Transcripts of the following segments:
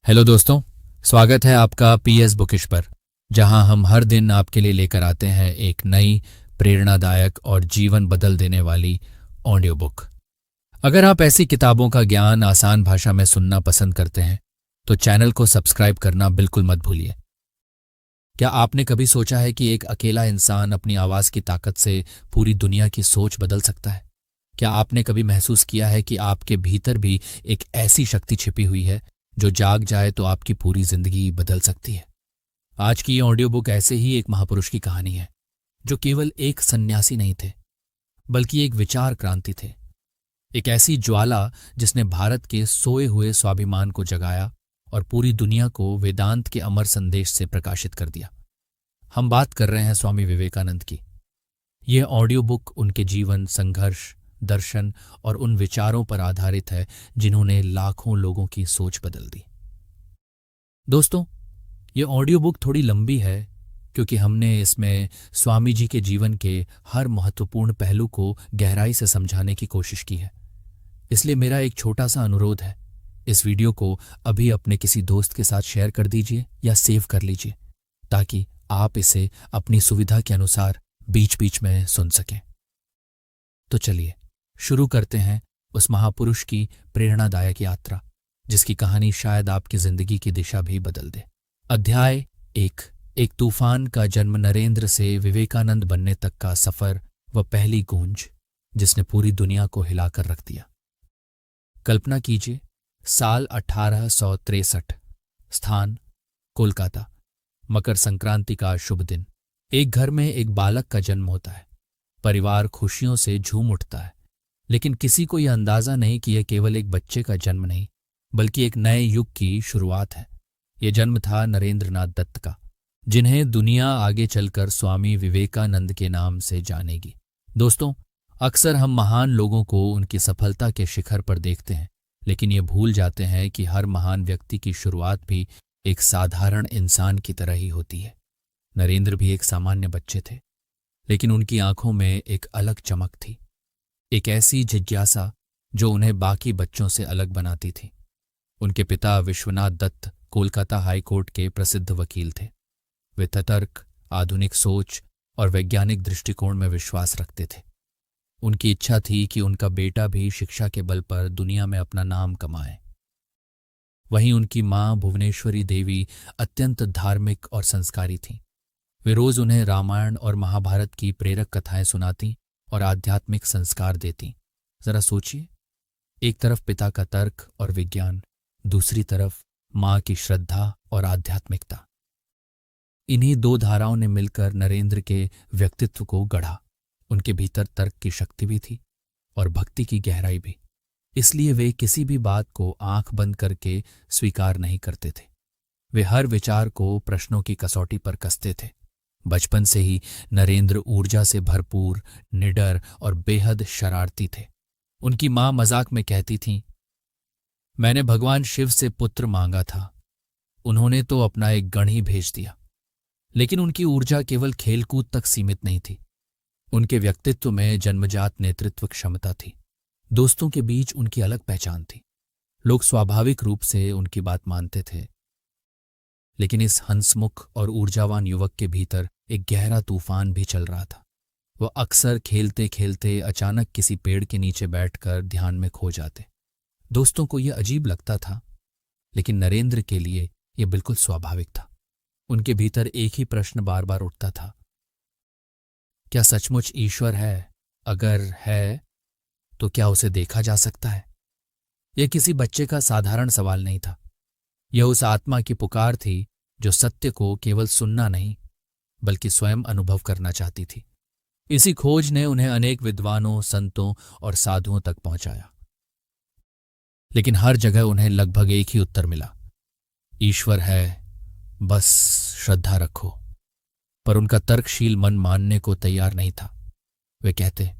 Hello दोस्तों, स्वागत है आपका पीएस बुकिश पर, जहां हम हर दिन आपके लिए लेकर आते हैं एक नई प्रेरणादायक और जीवन बदल देने वाली ऑडियो बुक। अगर आप ऐसी किताबों का ज्ञान आसान भाषा में सुनना पसंद करते हैं तो चैनल को सब्सक्राइब करना बिल्कुल मत भूलिए। क्या आपने कभी सोचा है कि एक अकेला इंसान अपनी आवाज़ की ताकत से पूरी दुनिया की सोच बदल सकता है? क्या आपने कभी महसूस किया है कि आपके भीतर भी एक ऐसी शक्ति छिपी हुई है जो जाग जाए तो आपकी पूरी जिंदगी बदल सकती है? आज की ये ऑडियो बुक ऐसे ही एक महापुरुष की कहानी है, जो केवल एक सन्यासी नहीं थे, बल्कि एक विचार क्रांति थे। एक ऐसी ज्वाला जिसने भारत के सोए हुए स्वाभिमान को जगाया और पूरी दुनिया को वेदांत के अमर संदेश से प्रकाशित कर दिया। हम बात कर रहे हैं स्वामी विवेकानंद की। यह ऑडियो बुक उनके जीवन, संघर्ष, दर्शन और उन विचारों पर आधारित है जिन्होंने लाखों लोगों की सोच बदल दी। दोस्तों, ये ऑडियो बुक थोड़ी लंबी है क्योंकि हमने इसमें स्वामी जी के जीवन के हर महत्वपूर्ण पहलू को गहराई से समझाने की कोशिश की है। इसलिए मेरा एक छोटा सा अनुरोध है, इस वीडियो को अभी अपने किसी दोस्त के साथ शेयर कर दीजिए या सेव कर लीजिए, ताकि आप इसे अपनी सुविधा के अनुसार बीच बीच में सुन सकें। तो चलिए शुरू करते हैं उस महापुरुष की प्रेरणादायक यात्रा, जिसकी कहानी शायद आपकी जिंदगी की दिशा भी बदल दे। अध्याय एक तूफान का जन्म, नरेंद्र से विवेकानंद बनने तक का सफर व पहली गूंज जिसने पूरी दुनिया को हिलाकर रख दिया। कल्पना कीजिए, साल 1863, स्थान कोलकाता, मकर संक्रांति का शुभ दिन। एक घर में एक बालक का जन्म होता है। परिवार खुशियों से झूम उठता है, लेकिन किसी को यह अंदाजा नहीं कि यह केवल एक बच्चे का जन्म नहीं, बल्कि एक नए युग की शुरुआत है। यह जन्म था नरेंद्रनाथ दत्त का, जिन्हें दुनिया आगे चलकर स्वामी विवेकानंद के नाम से जानेगी। दोस्तों, अक्सर हम महान लोगों को उनकी सफलता के शिखर पर देखते हैं, लेकिन ये भूल जाते हैं कि हर महान व्यक्ति की शुरुआत भी एक साधारण इंसान की तरह ही होती है। नरेंद्र भी एक सामान्य बच्चे थे, लेकिन उनकी आंखों में एक अलग चमक थी, एक ऐसी जिज्ञासा जो उन्हें बाकी बच्चों से अलग बनाती थी। उनके पिता विश्वनाथ दत्त कोलकाता हाई कोर्ट के प्रसिद्ध वकील थे। वे तर्क, आधुनिक सोच और वैज्ञानिक दृष्टिकोण में विश्वास रखते थे। उनकी इच्छा थी कि उनका बेटा भी शिक्षा के बल पर दुनिया में अपना नाम कमाए। वहीं उनकी मां भुवनेश्वरी देवी अत्यंत धार्मिक और संस्कारी थीं। वे रोज उन्हें रामायण और महाभारत की प्रेरक कथाएं सुनाती और आध्यात्मिक संस्कार देती। जरा सोचिए, एक तरफ पिता का तर्क और विज्ञान, दूसरी तरफ मां की श्रद्धा और आध्यात्मिकता। इन्हीं दो धाराओं ने मिलकर नरेंद्र के व्यक्तित्व को गढ़ा। उनके भीतर तर्क की शक्ति भी थी और भक्ति की गहराई भी। इसलिए वे किसी भी बात को आंख बंद करके स्वीकार नहीं करते थे। वे हर विचार को प्रश्नों की कसौटी पर कसते थे। बचपन से ही नरेंद्र ऊर्जा से भरपूर, निडर और बेहद शरारती थे। उनकी मां मजाक में कहती थीं, मैंने भगवान शिव से पुत्र मांगा था, उन्होंने तो अपना एक गण ही भेज दिया। लेकिन उनकी ऊर्जा केवल खेलकूद तक सीमित नहीं थी। उनके व्यक्तित्व में जन्मजात नेतृत्व क्षमता थी। दोस्तों के बीच उनकी अलग पहचान थी। लोग स्वाभाविक रूप से उनकी बात मानते थे, लेकिन इस हंसमुख और ऊर्जावान युवक के भीतर एक गहरा तूफान भी चल रहा था। वह अक्सर खेलते खेलते अचानक किसी पेड़ के नीचे बैठकर ध्यान में खो जाते। दोस्तों को यह अजीब लगता था, लेकिन नरेंद्र के लिए यह बिल्कुल स्वाभाविक था। उनके भीतर एक ही प्रश्न बार बार उठता था, क्या सचमुच ईश्वर है? अगर है तो क्या उसे देखा जा सकता है? यह किसी बच्चे का साधारण सवाल नहीं था। यह उस आत्मा की पुकार थी जो सत्य को केवल सुनना नहीं, बल्कि स्वयं अनुभव करना चाहती थी। इसी खोज ने उन्हें अनेक विद्वानों, संतों और साधुओं तक पहुंचाया, लेकिन हर जगह उन्हें लगभग एक ही उत्तर मिला, ईश्वर है, बस श्रद्धा रखो। पर उनका तर्कशील मन मानने को तैयार नहीं था। वे कहते,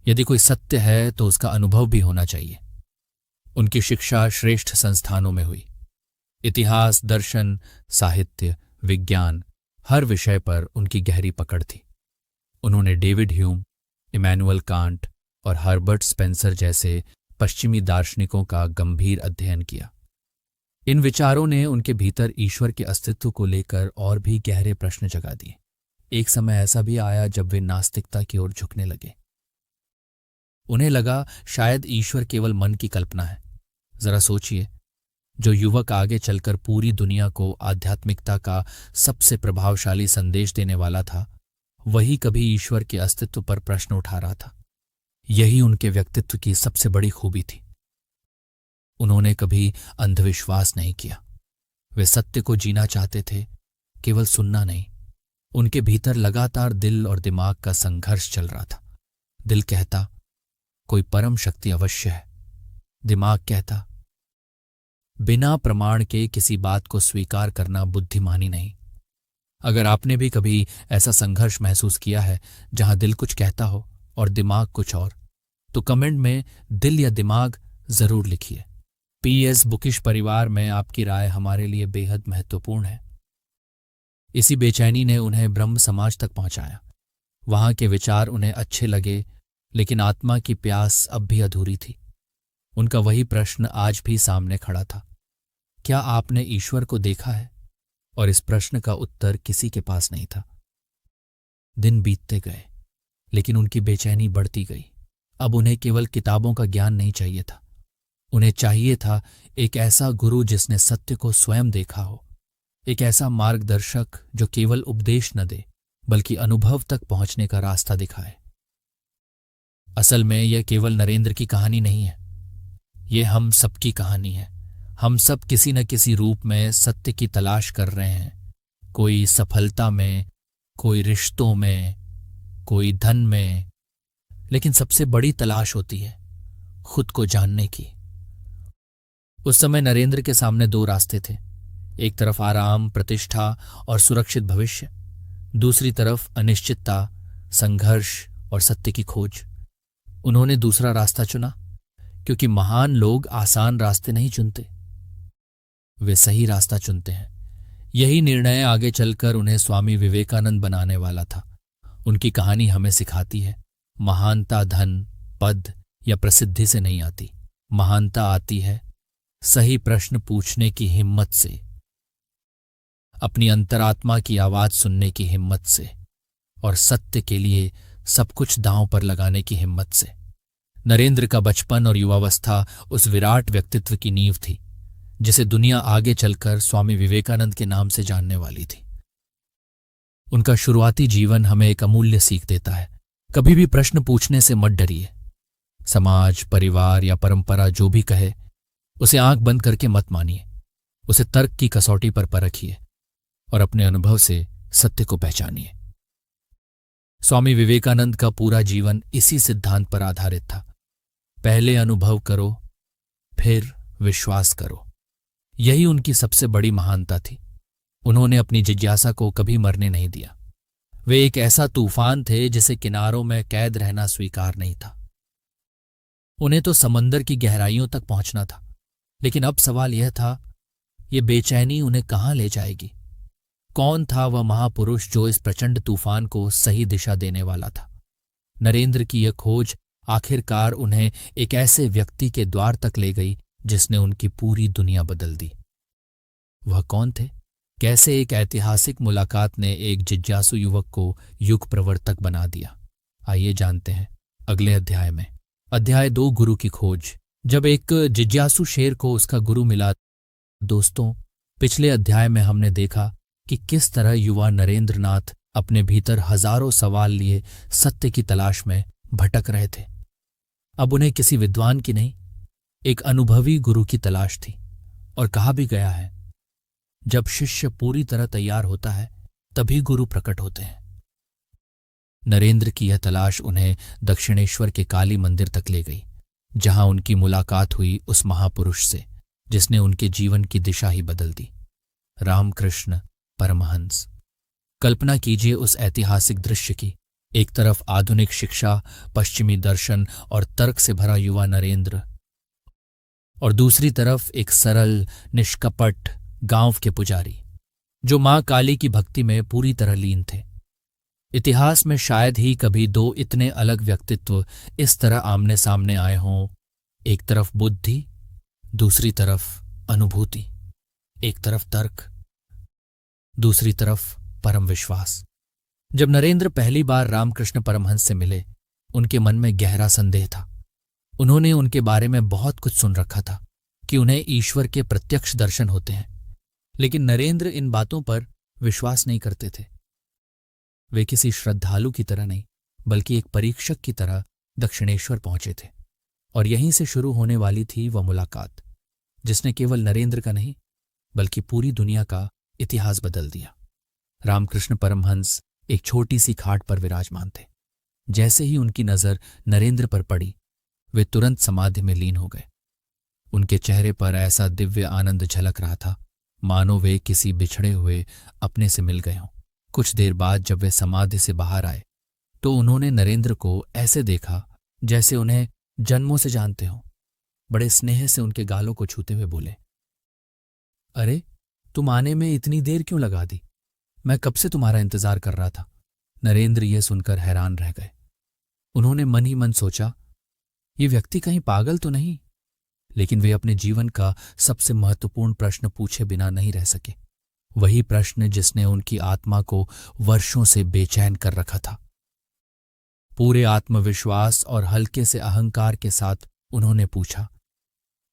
यदि कोई सत्य है तो उसका अनुभव भी होना चाहिए। उनकी शिक्षा श्रेष्ठ संस्थानों में हुई। इतिहास, दर्शन, साहित्य, विज्ञान, हर विषय पर उनकी गहरी पकड़ थी। उन्होंने डेविड ह्यूम, इमैनुअल कांट और हर्बर्ट स्पेंसर जैसे पश्चिमी दार्शनिकों का गंभीर अध्ययन किया। इन विचारों ने उनके भीतर ईश्वर के अस्तित्व को लेकर और भी गहरे प्रश्न जगा दिए। एक समय ऐसा भी आया जब वे नास्तिकता की ओर झुकने लगे। उन्हें लगा शायद ईश्वर केवल मन की कल्पना है। जरा सोचिए, जो युवक आगे चलकर पूरी दुनिया को आध्यात्मिकता का सबसे प्रभावशाली संदेश देने वाला था, वही कभी ईश्वर के अस्तित्व पर प्रश्न उठा रहा था। यही उनके व्यक्तित्व की सबसे बड़ी खूबी थी। उन्होंने कभी अंधविश्वास नहीं किया। वे सत्य को जीना चाहते थे, केवल सुनना नहीं। उनके भीतर लगातार दिल और दिमाग का संघर्ष चल रहा था। दिल कहता, कोई परम शक्ति अवश्य है। दिमाग कहता, बिना प्रमाण के किसी बात को स्वीकार करना बुद्धिमानी नहीं। अगर आपने भी कभी ऐसा संघर्ष महसूस किया है जहां दिल कुछ कहता हो और दिमाग कुछ और, तो कमेंट में दिल या दिमाग जरूर लिखिए। पीएस बुकिश परिवार में आपकी राय हमारे लिए बेहद महत्वपूर्ण है। इसी बेचैनी ने उन्हें ब्रह्म समाज तक पहुंचाया। वहां के विचार उन्हें अच्छे लगे, लेकिन आत्मा की प्यास अब भी अधूरी थी। उनका वही प्रश्न आज भी सामने खड़ा था, क्या आपने ईश्वर को देखा है? और इस प्रश्न का उत्तर किसी के पास नहीं था। दिन बीतते गए, लेकिन उनकी बेचैनी बढ़ती गई। अब उन्हें केवल किताबों का ज्ञान नहीं चाहिए था। उन्हें चाहिए था एक ऐसा गुरु जिसने सत्य को स्वयं देखा हो, एक ऐसा मार्गदर्शक जो केवल उपदेश न दे बल्कि अनुभव तक पहुंचने का रास्ता दिखाए। असल में यह केवल नरेंद्र की कहानी नहीं है, ये हम सबकी कहानी है। हम सब किसी न किसी रूप में सत्य की तलाश कर रहे हैं। कोई सफलता में, कोई रिश्तों में, कोई धन में, लेकिन सबसे बड़ी तलाश होती है खुद को जानने की। उस समय नरेंद्र के सामने दो रास्ते थे। एक तरफ आराम, प्रतिष्ठा और सुरक्षित भविष्य, दूसरी तरफ अनिश्चितता, संघर्ष और सत्य की खोज। उन्होंने दूसरा रास्ता चुना, क्योंकि महान लोग आसान रास्ते नहीं चुनते, वे सही रास्ता चुनते हैं। यही निर्णय आगे चलकर उन्हें स्वामी विवेकानंद बनाने वाला था। उनकी कहानी हमें सिखाती है, महानता धन, पद या प्रसिद्धि से नहीं आती। महानता आती है सही प्रश्न पूछने की हिम्मत से, अपनी अंतरात्मा की आवाज सुनने की हिम्मत से, और सत्य के लिए सब कुछ दांव पर लगाने की हिम्मत से। नरेंद्र का बचपन और युवावस्था उस विराट व्यक्तित्व की नींव थी जिसे दुनिया आगे चलकर स्वामी विवेकानंद के नाम से जानने वाली थी। उनका शुरुआती जीवन हमें एक अमूल्य सीख देता है, कभी भी प्रश्न पूछने से मत डरिए। समाज, परिवार या परंपरा जो भी कहे, उसे आंख बंद करके मत मानिए। उसे तर्क की कसौटी पर परखिए और अपने अनुभव से सत्य को पहचानिए। स्वामी विवेकानंद का पूरा जीवन इसी सिद्धांत पर आधारित था। पहले अनुभव करो, फिर विश्वास करो। यही उनकी सबसे बड़ी महानता थी। उन्होंने अपनी जिज्ञासा को कभी मरने नहीं दिया। वे एक ऐसा तूफान थे जिसे किनारों में कैद रहना स्वीकार नहीं था। उन्हें तो समंदर की गहराइयों तक पहुंचना था, लेकिन अब सवाल यह था, ये बेचैनी उन्हें कहां ले जाएगी? कौन था वह महापुरुष जो इस प्रचंड तूफान को सही दिशा देने वाला था? नरेंद्र की यह खोज आखिरकार उन्हें एक ऐसे व्यक्ति के द्वार तक ले गई जिसने उनकी पूरी दुनिया बदल दी। वह कौन थे? कैसे एक ऐतिहासिक मुलाकात ने एक जिज्ञासु युवक को युग प्रवर्तक बना दिया? आइए जानते हैं अगले अध्याय में। अध्याय 2, गुरु की खोज। जब एक जिज्ञासु शेर को उसका गुरु मिला। दोस्तों, पिछले अध्याय में हमने देखा कि किस तरह युवा नरेंद्र नाथ अपने भीतर हजारों सवाल लिए सत्य की तलाश में भटक रहे थे। अब उन्हें किसी विद्वान की नहीं, एक अनुभवी गुरु की तलाश थी। और कहा भी गया है, जब शिष्य पूरी तरह तैयार होता है तभी गुरु प्रकट होते हैं। नरेंद्र की यह तलाश उन्हें दक्षिणेश्वर के काली मंदिर तक ले गई, जहां उनकी मुलाकात हुई उस महापुरुष से जिसने उनके जीवन की दिशा ही बदल दी, रामकृष्ण परमहंस। कल्पना कीजिए उस ऐतिहासिक दृश्य की। एक तरफ आधुनिक शिक्षा, पश्चिमी दर्शन और तर्क से भरा युवा नरेंद्र, और दूसरी तरफ एक सरल, निष्कपट गांव के पुजारी जो मां काली की भक्ति में पूरी तरह लीन थे। इतिहास में शायद ही कभी दो इतने अलग व्यक्तित्व इस तरह आमने सामने आए हों। एक तरफ बुद्धि, दूसरी तरफ अनुभूति। एक तरफ तर्क, दूसरी तरफ परम विश्वास। जब नरेंद्र पहली बार रामकृष्ण परमहंस से मिले, उनके मन में गहरा संदेह था। उन्होंने उनके बारे में बहुत कुछ सुन रखा था कि उन्हें ईश्वर के प्रत्यक्ष दर्शन होते हैं, लेकिन नरेंद्र इन बातों पर विश्वास नहीं करते थे। वे किसी श्रद्धालु की तरह नहीं, बल्कि एक परीक्षक की तरह दक्षिणेश्वर पहुंचे थे, और यहीं से शुरू होने वाली थी वह मुलाकात जिसने केवल नरेंद्र का नहीं बल्कि पूरी दुनिया का इतिहास बदल दिया। रामकृष्ण परमहंस एक छोटी सी खाट पर विराजमान थे। जैसे ही उनकी नजर नरेंद्र पर पड़ी, वे तुरंत समाधि में लीन हो गए। उनके चेहरे पर ऐसा दिव्य आनंद झलक रहा था मानो वे किसी बिछड़े हुए अपने से मिल गए हों। कुछ देर बाद जब वे समाधि से बाहर आए तो उन्होंने नरेंद्र को ऐसे देखा जैसे उन्हें जन्मों से जानते हों। बड़े स्नेह से उनके गालों को छूते हुए बोले, अरे, तुम आने में इतनी देर क्यों लगा दी? मैं कब से तुम्हारा इंतजार कर रहा था। नरेंद्र ये सुनकर हैरान रह गए। उन्होंने मन ही मन सोचा, ये व्यक्ति कहीं पागल तो नहीं? लेकिन वे अपने जीवन का सबसे महत्वपूर्ण प्रश्न पूछे बिना नहीं रह सके। वही प्रश्न जिसने उनकी आत्मा को वर्षों से बेचैन कर रखा था। पूरे आत्मविश्वास और हल्के से अहंकार के साथ उन्होंने पूछा,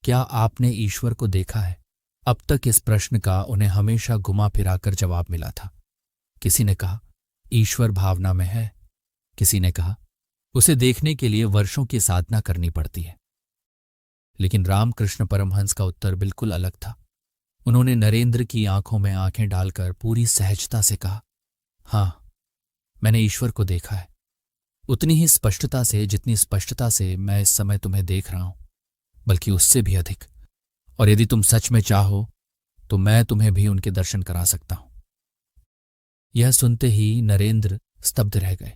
क्या आपने ईश्वर को देखा है? अब तक इस प्रश्न का उन्हें हमेशा घुमा फिराकर जवाब मिला था। किसी ने कहा, ईश्वर भावना में है। किसी ने कहा, उसे देखने के लिए वर्षों की साधना करनी पड़ती है। लेकिन रामकृष्ण परमहंस का उत्तर बिल्कुल अलग था। उन्होंने नरेंद्र की आंखों में आंखें डालकर पूरी सहजता से कहा, हाँ, मैंने ईश्वर को देखा है। उतनी ही स्पष्टता से जितनी स्पष्टता से मैं इस समय तुम्हें देख रहा हूं, बल्कि उससे भी अधिक। और यदि तुम सच में चाहो तो मैं तुम्हें भी उनके दर्शन करा सकता हूं। यह सुनते ही नरेंद्र स्तब्ध रह गए।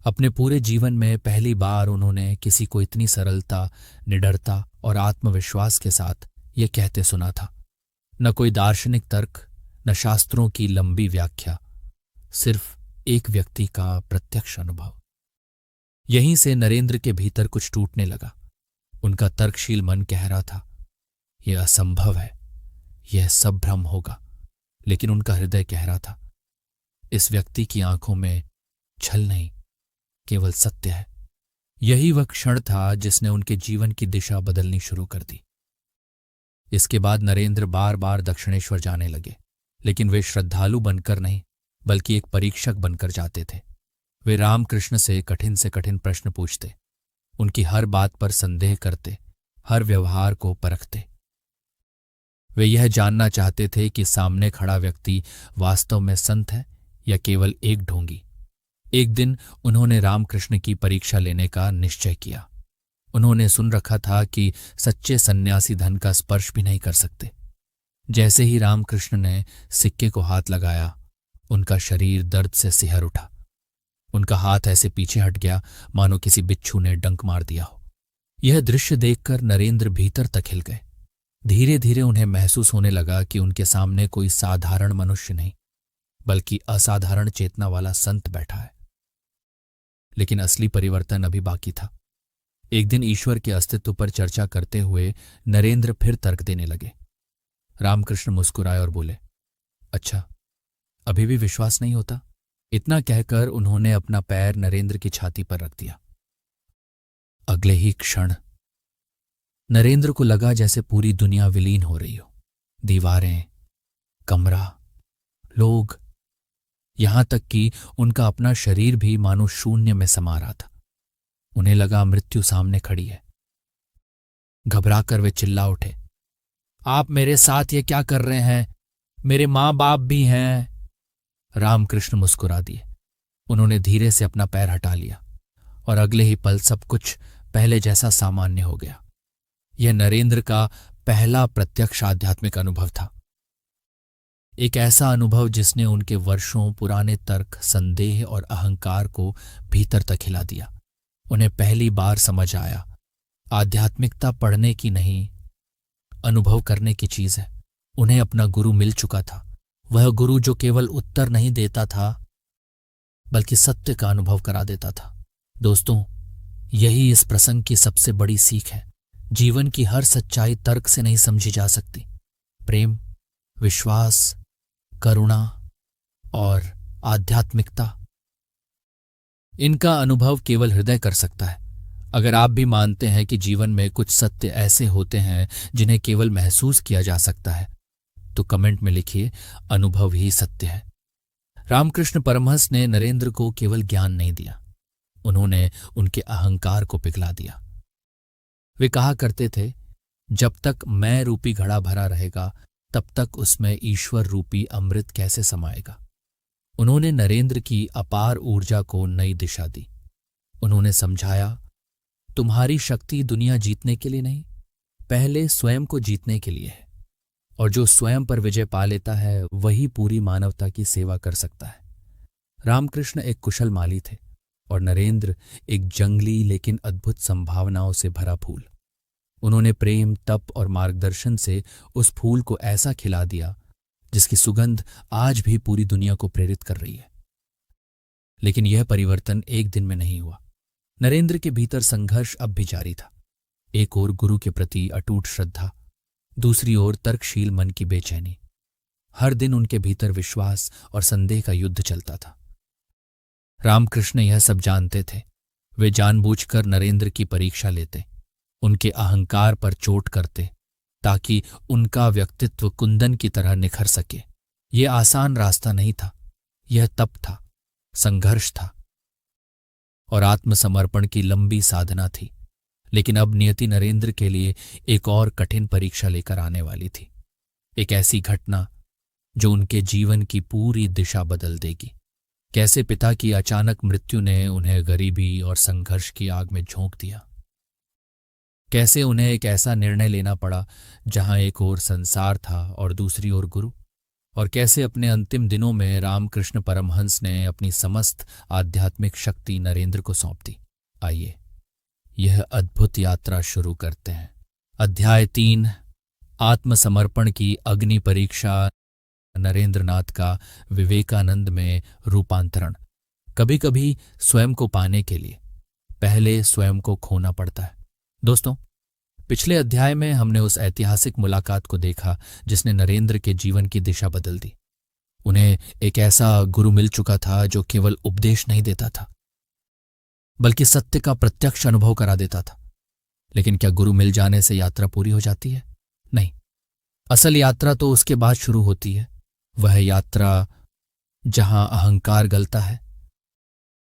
अपने पूरे जीवन में पहली बार उन्होंने किसी को इतनी सरलता, निडरता और आत्मविश्वास के साथ यह कहते सुना था। न कोई दार्शनिक तर्क, न शास्त्रों की लंबी व्याख्या, सिर्फ एक व्यक्ति का प्रत्यक्ष अनुभव। यहीं से नरेंद्र के भीतर कुछ टूटने लगा। उनका तर्कशील मन कह रहा था, यह असंभव है, यह सब भ्रम होगा। लेकिन उनका हृदय कह रहा था, इस व्यक्ति की आंखों में छल नहीं, केवल सत्य है। यही वह क्षण था जिसने उनके जीवन की दिशा बदलनी शुरू कर दी। इसके बाद नरेंद्र बार बार दक्षिणेश्वर जाने लगे, लेकिन वे श्रद्धालु बनकर नहीं बल्कि एक परीक्षक बनकर जाते थे। वे रामकृष्ण से कठिन प्रश्न पूछते, उनकी हर बात पर संदेह करते, हर व्यवहार को परखते। वे यह जानना चाहते थे कि सामने खड़ा व्यक्ति वास्तव में संत है या केवल एक ढोंगी। एक दिन उन्होंने रामकृष्ण की परीक्षा लेने का निश्चय किया। उन्होंने सुन रखा था कि सच्चे सन्यासी धन का स्पर्श भी नहीं कर सकते। जैसे ही रामकृष्ण ने सिक्के को हाथ लगाया, उनका शरीर दर्द से सिहर उठा। उनका हाथ ऐसे पीछे हट गया मानो किसी बिच्छू ने डंक मार दिया हो। यह दृश्य देखकर नरेंद्र भीतर तक हिल गए। धीरे धीरे उन्हें महसूस होने लगा कि उनके सामने कोई साधारण मनुष्य नहीं बल्कि असाधारण चेतना वाला संत बैठा है। लेकिन असली परिवर्तन अभी बाकी था। एक दिन ईश्वर के अस्तित्व पर चर्चा करते हुए नरेंद्र फिर तर्क देने लगे। रामकृष्ण मुस्कुराए और बोले, अच्छा, अभी भी विश्वास नहीं होता? इतना कहकर उन्होंने अपना पैर नरेंद्र की छाती पर रख दिया। अगले ही क्षण नरेंद्र को लगा जैसे पूरी दुनिया विलीन हो रही हो। दीवारें, कमरा, लोग, यहां तक कि उनका अपना शरीर भी मानो शून्य में समा रहा था। उन्हें लगा मृत्यु सामने खड़ी है। घबराकर वे चिल्ला उठे, आप मेरे साथ ये क्या कर रहे हैं? मेरे मां बाप भी हैं। रामकृष्ण मुस्कुरा दिए। उन्होंने धीरे से अपना पैर हटा लिया और अगले ही पल सब कुछ पहले जैसा सामान्य हो गया। यह नरेंद्र का पहला प्रत्यक्ष आध्यात्मिक अनुभव था। एक ऐसा अनुभव जिसने उनके वर्षों पुराने तर्क, संदेह और अहंकार को भीतर तक हिला दिया। उन्हें पहली बार समझ आया, आध्यात्मिकता पढ़ने की नहीं, अनुभव करने की चीज है। उन्हें अपना गुरु मिल चुका था, वह गुरु जो केवल उत्तर नहीं देता था बल्कि सत्य का अनुभव करा देता था। दोस्तों, यही इस प्रसंग की सबसे बड़ी सीख है। जीवन की हर सच्चाई तर्क से नहीं समझी जा सकती। प्रेम, विश्वास, करुणा और आध्यात्मिकता, इनका अनुभव केवल हृदय कर सकता है। अगर आप भी मानते हैं कि जीवन में कुछ सत्य ऐसे होते हैं जिन्हें केवल महसूस किया जा सकता है, तो कमेंट में लिखिए, अनुभव ही सत्य है। रामकृष्ण परमहंस ने नरेंद्र को केवल ज्ञान नहीं दिया, उन्होंने उनके अहंकार को पिघला दिया। वे कहा करते थे, जब तक मैं रूपी घड़ा भरा रहेगा तब तक उसमें ईश्वर रूपी अमृत कैसे समाएगा। उन्होंने नरेंद्र की अपार ऊर्जा को नई दिशा दी। उन्होंने समझाया, तुम्हारी शक्ति दुनिया जीतने के लिए नहीं, पहले स्वयं को जीतने के लिए है, और जो स्वयं पर विजय पा लेता है वही पूरी मानवता की सेवा कर सकता है। रामकृष्ण एक कुशल माली थे और नरेंद्र एक जंगली लेकिन अद्भुत संभावनाओं से भरा फूल। उन्होंने प्रेम, तप और मार्गदर्शन से उस फूल को ऐसा खिला दिया जिसकी सुगंध आज भी पूरी दुनिया को प्रेरित कर रही है। लेकिन यह परिवर्तन एक दिन में नहीं हुआ। नरेंद्र के भीतर संघर्ष अब भी जारी था। एक ओर गुरु के प्रति अटूट श्रद्धा, दूसरी ओर तर्कशील मन की बेचैनी। हर दिन उनके भीतर विश्वास और संदेह का युद्ध चलता था। रामकृष्ण यह सब जानते थे। वे जानबूझकर नरेंद्र की परीक्षा लेते, उनके अहंकार पर चोट करते, ताकि उनका व्यक्तित्व कुंदन की तरह निखर सके। यह आसान रास्ता नहीं था, यह तप था, संघर्ष था और आत्मसमर्पण की लंबी साधना थी। लेकिन अब नियति नरेंद्र के लिए एक और कठिन परीक्षा लेकर आने वाली थी। एक ऐसी घटना जो उनके जीवन की पूरी दिशा बदल देगी। कैसे पिता की अचानक मृत्यु ने उन्हें गरीबी और संघर्ष की आग में झोंक दिया। कैसे उन्हें एक ऐसा निर्णय लेना पड़ा जहां एक ओर संसार था और दूसरी ओर गुरु। और कैसे अपने अंतिम दिनों में रामकृष्ण परमहंस ने अपनी समस्त आध्यात्मिक शक्ति नरेंद्र को सौंप दी। आइए यह अद्भुत यात्रा शुरू करते हैं। अध्याय 3, आत्मसमर्पण की अग्नि परीक्षा। नरेंद्रनाथ का विवेकानंद में रूपांतरण। कभी कभी स्वयं को पाने के लिए पहले स्वयं को खोना पड़ता है। दोस्तों, पिछले अध्याय में हमने उस ऐतिहासिक मुलाकात को देखा जिसने नरेंद्र के जीवन की दिशा बदल दी। उन्हें एक ऐसा गुरु मिल चुका था जो केवल उपदेश नहीं देता था बल्कि सत्य का प्रत्यक्ष अनुभव करा देता था। लेकिन क्या गुरु मिल जाने से यात्रा पूरी हो जाती है? नहीं, असल यात्रा तो उसके बाद शुरू होती है। वह यात्रा जहां अहंकार गलता है,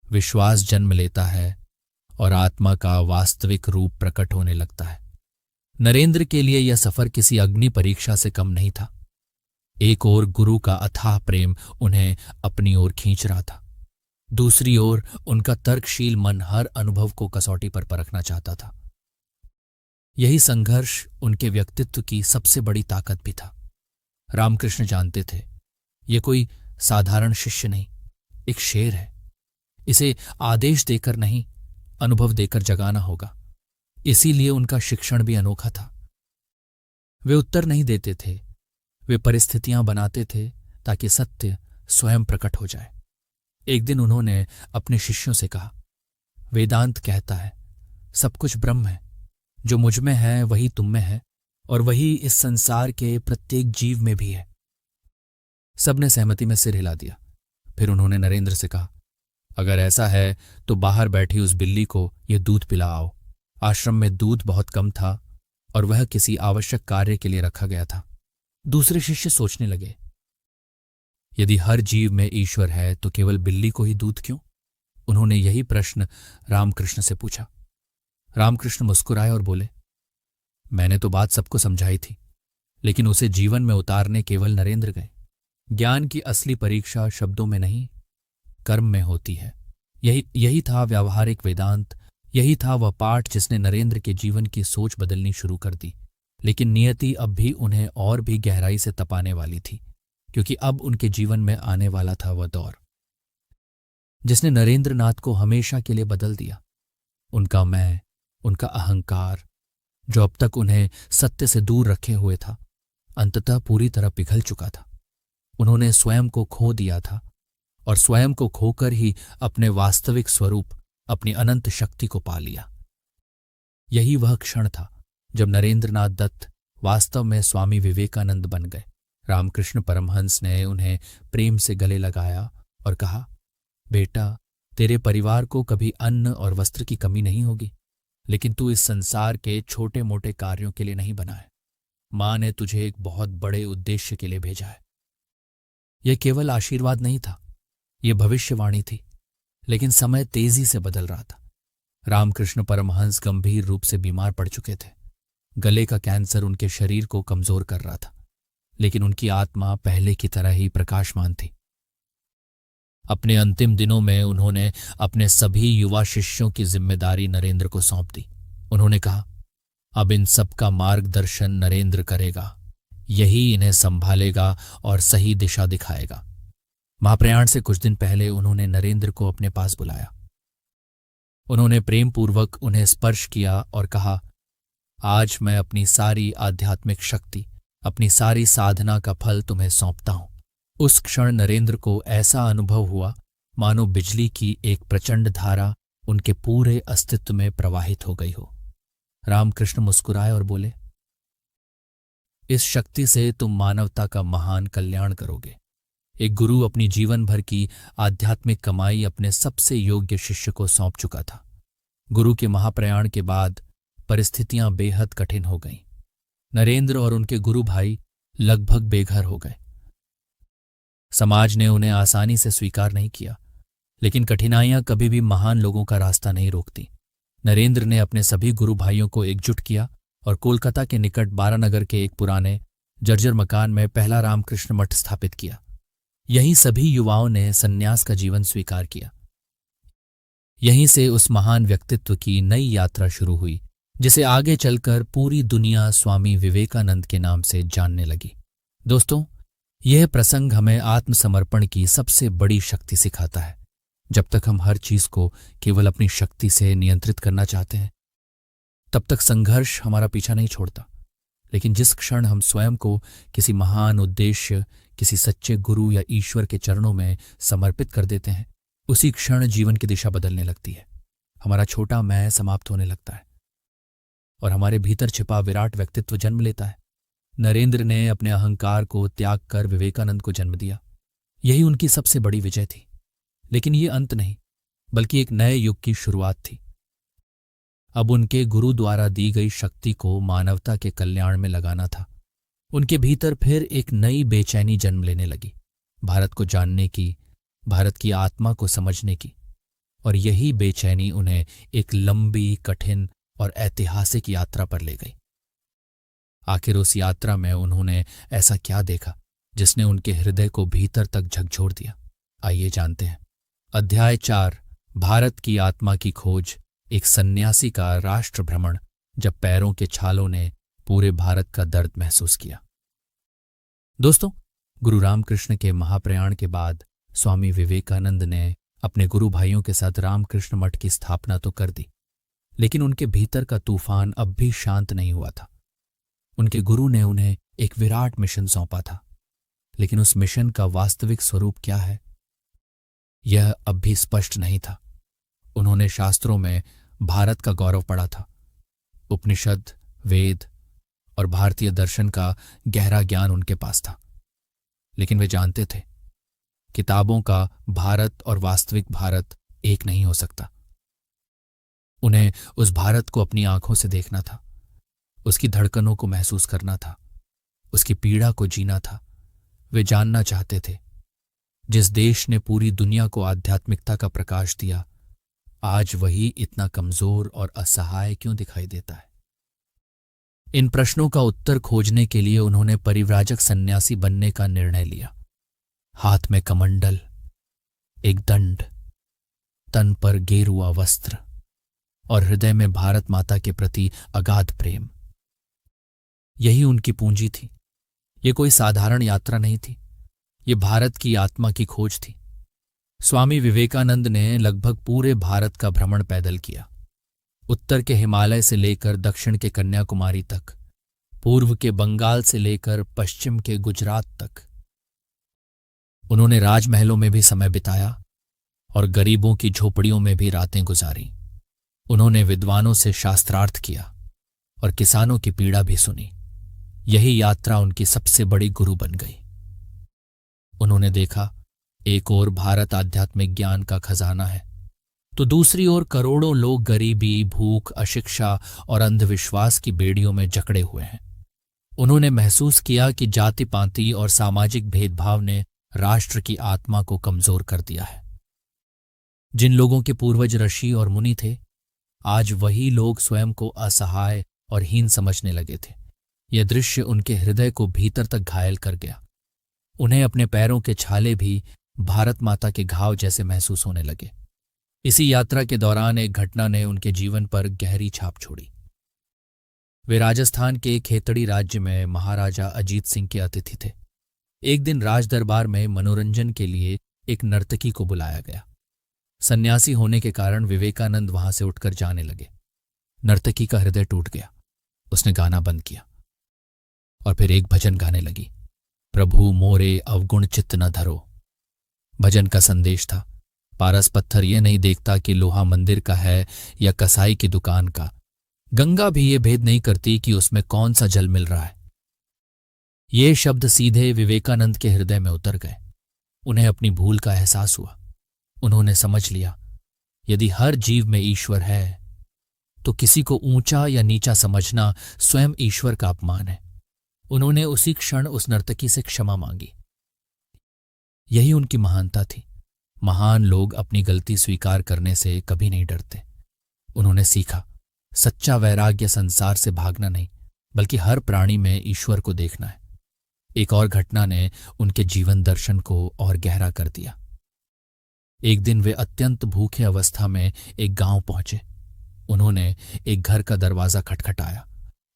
विश्वास जन्म लेता है और आत्मा का वास्तविक रूप प्रकट होने लगता है। नरेंद्र के लिए यह सफर किसी अग्नि परीक्षा से कम नहीं था। एक ओर गुरु का अथाह प्रेम उन्हें अपनी ओर खींच रहा था, दूसरी ओर उनका तर्कशील मन हर अनुभव को कसौटी पर परखना चाहता था। यही संघर्ष उनके व्यक्तित्व की सबसे बड़ी ताकत भी था। रामकृष्ण जानते थे, ये कोई साधारण शिष्य नहीं, एक शेर है। इसे आदेश देकर नहीं, अनुभव देकर जगाना होगा। इसीलिए उनका शिक्षण भी अनोखा था। वे उत्तर नहीं देते थे, वे परिस्थितियां बनाते थे ताकि सत्य स्वयं प्रकट हो जाए। एक दिन उन्होंने अपने शिष्यों से कहा, वेदांत कहता है सब कुछ ब्रह्म है, जो मुझ में है वही तुम में है और वही इस संसार के प्रत्येक जीव में भी है। सबने सहमति में सिर हिला दिया। फिर उन्होंने नरेंद्र से कहा, अगर ऐसा है तो बाहर बैठी उस बिल्ली को यह दूध पिलाओ। आश्रम में दूध बहुत कम था और वह किसी आवश्यक कार्य के लिए रखा गया था। दूसरे शिष्य सोचने लगे, यदि हर जीव में ईश्वर है तो केवल बिल्ली को ही दूध क्यों? उन्होंने यही प्रश्न रामकृष्ण से पूछा। रामकृष्ण मुस्कुराए और बोले, मैंने तो बात सबको समझाई थी, लेकिन उसे जीवन में उतारने केवल नरेंद्र गए। ज्ञान की असली परीक्षा शब्दों में नहीं, कर्म में होती है। यही था व्यावहारिक वेदांत, यही था वह पाठ जिसने नरेंद्र के जीवन की सोच बदलनी शुरू कर दी। लेकिन नियति अब भी उन्हें और भी गहराई से तपाने वाली थी, क्योंकि अब उनके जीवन में आने वाला था वह दौर जिसने नरेंद्रनाथ को हमेशा के लिए बदल दिया। उनका मैं, उनका अहंकार, जो अब तक उन्हें सत्य से दूर रखे हुए था, अंततः पूरी तरह पिघल चुका था। उन्होंने स्वयं को खो दिया था और स्वयं को खोकर ही अपने वास्तविक स्वरूप, अपनी अनंत शक्ति को पा लिया। यही वह क्षण था जब नरेंद्रनाथ दत्त वास्तव में स्वामी विवेकानंद बन गए। रामकृष्ण परमहंस ने उन्हें प्रेम से गले लगाया और कहा, बेटा, तेरे परिवार को कभी अन्न और वस्त्र की कमी नहीं होगी, लेकिन तू इस संसार के छोटे मोटे कार्यों के लिए नहीं बना है। मां ने तुझे एक बहुत बड़े उद्देश्य के लिए भेजा है। यह केवल आशीर्वाद नहीं था, यह भविष्यवाणी थी, लेकिन समय तेजी से बदल रहा था। रामकृष्ण परमहंस गंभीर रूप से बीमार पड़ चुके थे। गले का कैंसर उनके शरीर को कमजोर कर रहा था, लेकिन उनकी आत्मा पहले की तरह ही प्रकाशमान थी। अपने अंतिम दिनों में उन्होंने अपने सभी युवा शिष्यों की जिम्मेदारी नरेंद्र को सौंप दी। उन्होंने कहा, अब इन सब का मार्गदर्शन नरेंद्र करेगा, यही इन्हें संभालेगा और सही दिशा दिखाएगा। महाप्रयाण से कुछ दिन पहले उन्होंने नरेंद्र को अपने पास बुलाया। उन्होंने प्रेमपूर्वक उन्हें स्पर्श किया और कहा, आज मैं अपनी सारी आध्यात्मिक शक्ति, अपनी सारी साधना का फल तुम्हें सौंपता हूं। उस क्षण नरेंद्र को ऐसा अनुभव हुआ मानो बिजली की एक प्रचंड धारा उनके पूरे अस्तित्व में प्रवाहित हो गई हो। रामकृष्ण मुस्कुराए और बोले, इस शक्ति से तुम मानवता का महान कल्याण करोगे। एक गुरु अपनी जीवन भर की आध्यात्मिक कमाई अपने सबसे योग्य शिष्य को सौंप चुका था। गुरु के महाप्रयाण के बाद परिस्थितियां बेहद कठिन हो गईं। नरेंद्र और उनके गुरु भाई लगभग बेघर हो गए। समाज ने उन्हें आसानी से स्वीकार नहीं किया, लेकिन कठिनाइयां कभी भी महान लोगों का रास्ता नहीं रोकती। नरेंद्र ने अपने सभी गुरु भाइयों को एकजुट किया और कोलकाता के निकट बारानगर के एक पुराने जर्जर मकान में पहला रामकृष्ण मठ स्थापित किया। यहीं सभी युवाओं ने सन्यास का जीवन स्वीकार किया। यहीं से उस महान व्यक्तित्व की नई यात्रा शुरू हुई, जिसे आगे चलकर पूरी दुनिया स्वामी विवेकानंद के नाम से जानने लगी। दोस्तों, यह प्रसंग हमें आत्मसमर्पण की सबसे बड़ी शक्ति सिखाता है। जब तक हम हर चीज को केवल अपनी शक्ति से नियंत्रित करना चाहते हैं, तब तक संघर्ष हमारा पीछा नहीं छोड़ता। लेकिन जिस क्षण हम स्वयं को किसी महान उद्देश्य, किसी सच्चे गुरु या ईश्वर के चरणों में समर्पित कर देते हैं, उसी क्षण जीवन की दिशा बदलने लगती है। हमारा छोटा मैं समाप्त होने लगता है और हमारे भीतर छिपा विराट व्यक्तित्व जन्म लेता है। नरेंद्र ने अपने अहंकार को त्याग कर विवेकानंद को जन्म दिया। यही उनकी सबसे बड़ी विजय थी। लेकिन ये अंत नहीं, बल्कि एक नए युग की शुरुआत थी। अब उनके गुरु द्वारा दी गई शक्ति को मानवता के कल्याण में लगाना था। उनके भीतर फिर एक नई बेचैनी जन्म लेने लगी, भारत को जानने की, भारत की आत्मा को समझने की। और यही बेचैनी उन्हें एक लंबी, कठिन और ऐतिहासिक यात्रा पर ले गई। आखिर उस यात्रा में उन्होंने ऐसा क्या देखा जिसने उनके हृदय को भीतर तक झकझोर दिया? आइए जानते हैं। अध्याय 4, भारत की आत्मा की खोज। एक सन्यासी का राष्ट्र भ्रमण, जब पैरों के छालों ने पूरे भारत का दर्द महसूस किया। दोस्तों, गुरु रामकृष्ण के महाप्रयाण के बाद स्वामी विवेकानंद ने अपने गुरु भाइयों के साथ रामकृष्ण मठ की स्थापना तो कर दी, लेकिन उनके भीतर का तूफान अब भी शांत नहीं हुआ था। उनके गुरु ने उन्हें एक विराट मिशन सौंपा था, लेकिन उस मिशन का वास्तविक स्वरूप क्या है, यह अब भी स्पष्ट नहीं था। उन्होंने शास्त्रों में भारत का गौरव पढ़ा था। उपनिषद, वेद और भारतीय दर्शन का गहरा ज्ञान उनके पास था, लेकिन वे जानते थे किताबों का भारत और वास्तविक भारत एक नहीं हो सकता। उन्हें उस भारत को अपनी आंखों से देखना था, उसकी धड़कनों को महसूस करना था, उसकी पीड़ा को जीना था। वे जानना चाहते थे, जिस देश ने पूरी दुनिया को आध्यात्मिकता का प्रकाश दिया, आज वही इतना कमजोर और असहाय क्यों दिखाई देता है? इन प्रश्नों का उत्तर खोजने के लिए उन्होंने परिव्राजक सन्यासी बनने का निर्णय लिया। हाथ में कमंडल, एक दंड, तन पर गेरुआ वस्त्र और हृदय में भारत माता के प्रति अगाध प्रेम, यही उनकी पूंजी थी। ये कोई साधारण यात्रा नहीं थी, ये भारत की आत्मा की खोज थी। स्वामी विवेकानंद ने लगभग पूरे भारत का भ्रमण पैदल किया, उत्तर के हिमालय से लेकर दक्षिण के कन्याकुमारी तक, पूर्व के बंगाल से लेकर पश्चिम के गुजरात तक। उन्होंने राजमहलों में भी समय बिताया और गरीबों की झोपड़ियों में भी रातें गुजारी। उन्होंने विद्वानों से शास्त्रार्थ किया और किसानों की पीड़ा भी सुनी। यही यात्रा उनकी सबसे बड़ी गुरु बन गई। उन्होंने देखा, एक ओर भारत आध्यात्मिक ज्ञान का खजाना है, तो दूसरी ओर करोड़ों लोग गरीबी, भूख, अशिक्षा और अंधविश्वास की बेड़ियों में जकड़े हुए हैं। उन्होंने महसूस किया कि जाति पाति और सामाजिक भेदभाव ने राष्ट्र की आत्मा को कमजोर कर दिया है। जिन लोगों के पूर्वज ऋषि और मुनि थे, आज वही लोग स्वयं को असहाय और हीन समझने लगे थे। यह दृश्य उनके हृदय को भीतर तक घायल कर गया। उन्हें अपने पैरों के छाले भी भारत माता के घाव जैसे महसूस होने लगे। इसी यात्रा के दौरान एक घटना ने उनके जीवन पर गहरी छाप छोड़ी। वे राजस्थान के खेतड़ी राज्य में महाराजा अजीत सिंह के अतिथि थे। एक दिन राजदरबार में मनोरंजन के लिए एक नर्तकी को बुलाया गया। सन्यासी होने के कारण विवेकानंद वहां से उठकर जाने लगे। नर्तकी का हृदय टूट गया। उसने गाना बंद किया और फिर एक भजन गाने लगी, प्रभु मोरे अवगुण चित्त न धरो। भजन का संदेश था, पारस पत्थर ये नहीं देखता कि लोहा मंदिर का है या कसाई की दुकान का। गंगा भी ये भेद नहीं करती कि उसमें कौन सा जल मिल रहा है। ये शब्द सीधे विवेकानंद के हृदय में उतर गए। उन्हें अपनी भूल का एहसास हुआ। उन्होंने समझ लिया, यदि हर जीव में ईश्वर है तो किसी को ऊंचा या नीचा समझना स्वयं ईश्वर का अपमान है। उन्होंने उसी क्षण उस नर्तकी से क्षमा मांगी। यही उनकी महानता थी। महान लोग अपनी गलती स्वीकार करने से कभी नहीं डरते। उन्होंने सीखा, सच्चा वैराग्य संसार से भागना नहीं, बल्कि हर प्राणी में ईश्वर को देखना है। एक और घटना ने उनके जीवन दर्शन को और गहरा कर दिया। एक दिन वे अत्यंत भूखे अवस्था में एक गांव पहुंचे। उन्होंने एक घर का दरवाजा खटखटाया।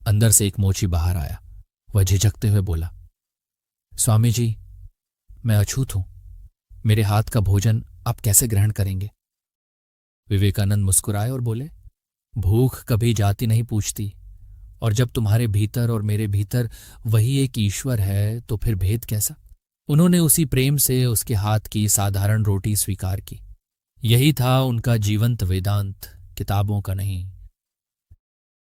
अंदर से एक मोची बाहर आया। वह झिझकते हुए बोला, स्वामी जी, मैं अछूत हूं। मेरे हाथ का भोजन आप कैसे ग्रहण करेंगे? विवेकानंद मुस्कुराए और बोले, भूख कभी जाति नहीं पूछती, और जब तुम्हारे भीतर और मेरे भीतर वही एक ईश्वर है तो फिर भेद कैसा? उन्होंने उसी प्रेम से उसके हाथ की साधारण रोटी स्वीकार की। यही था उनका जीवंत वेदांत, किताबों का नहीं।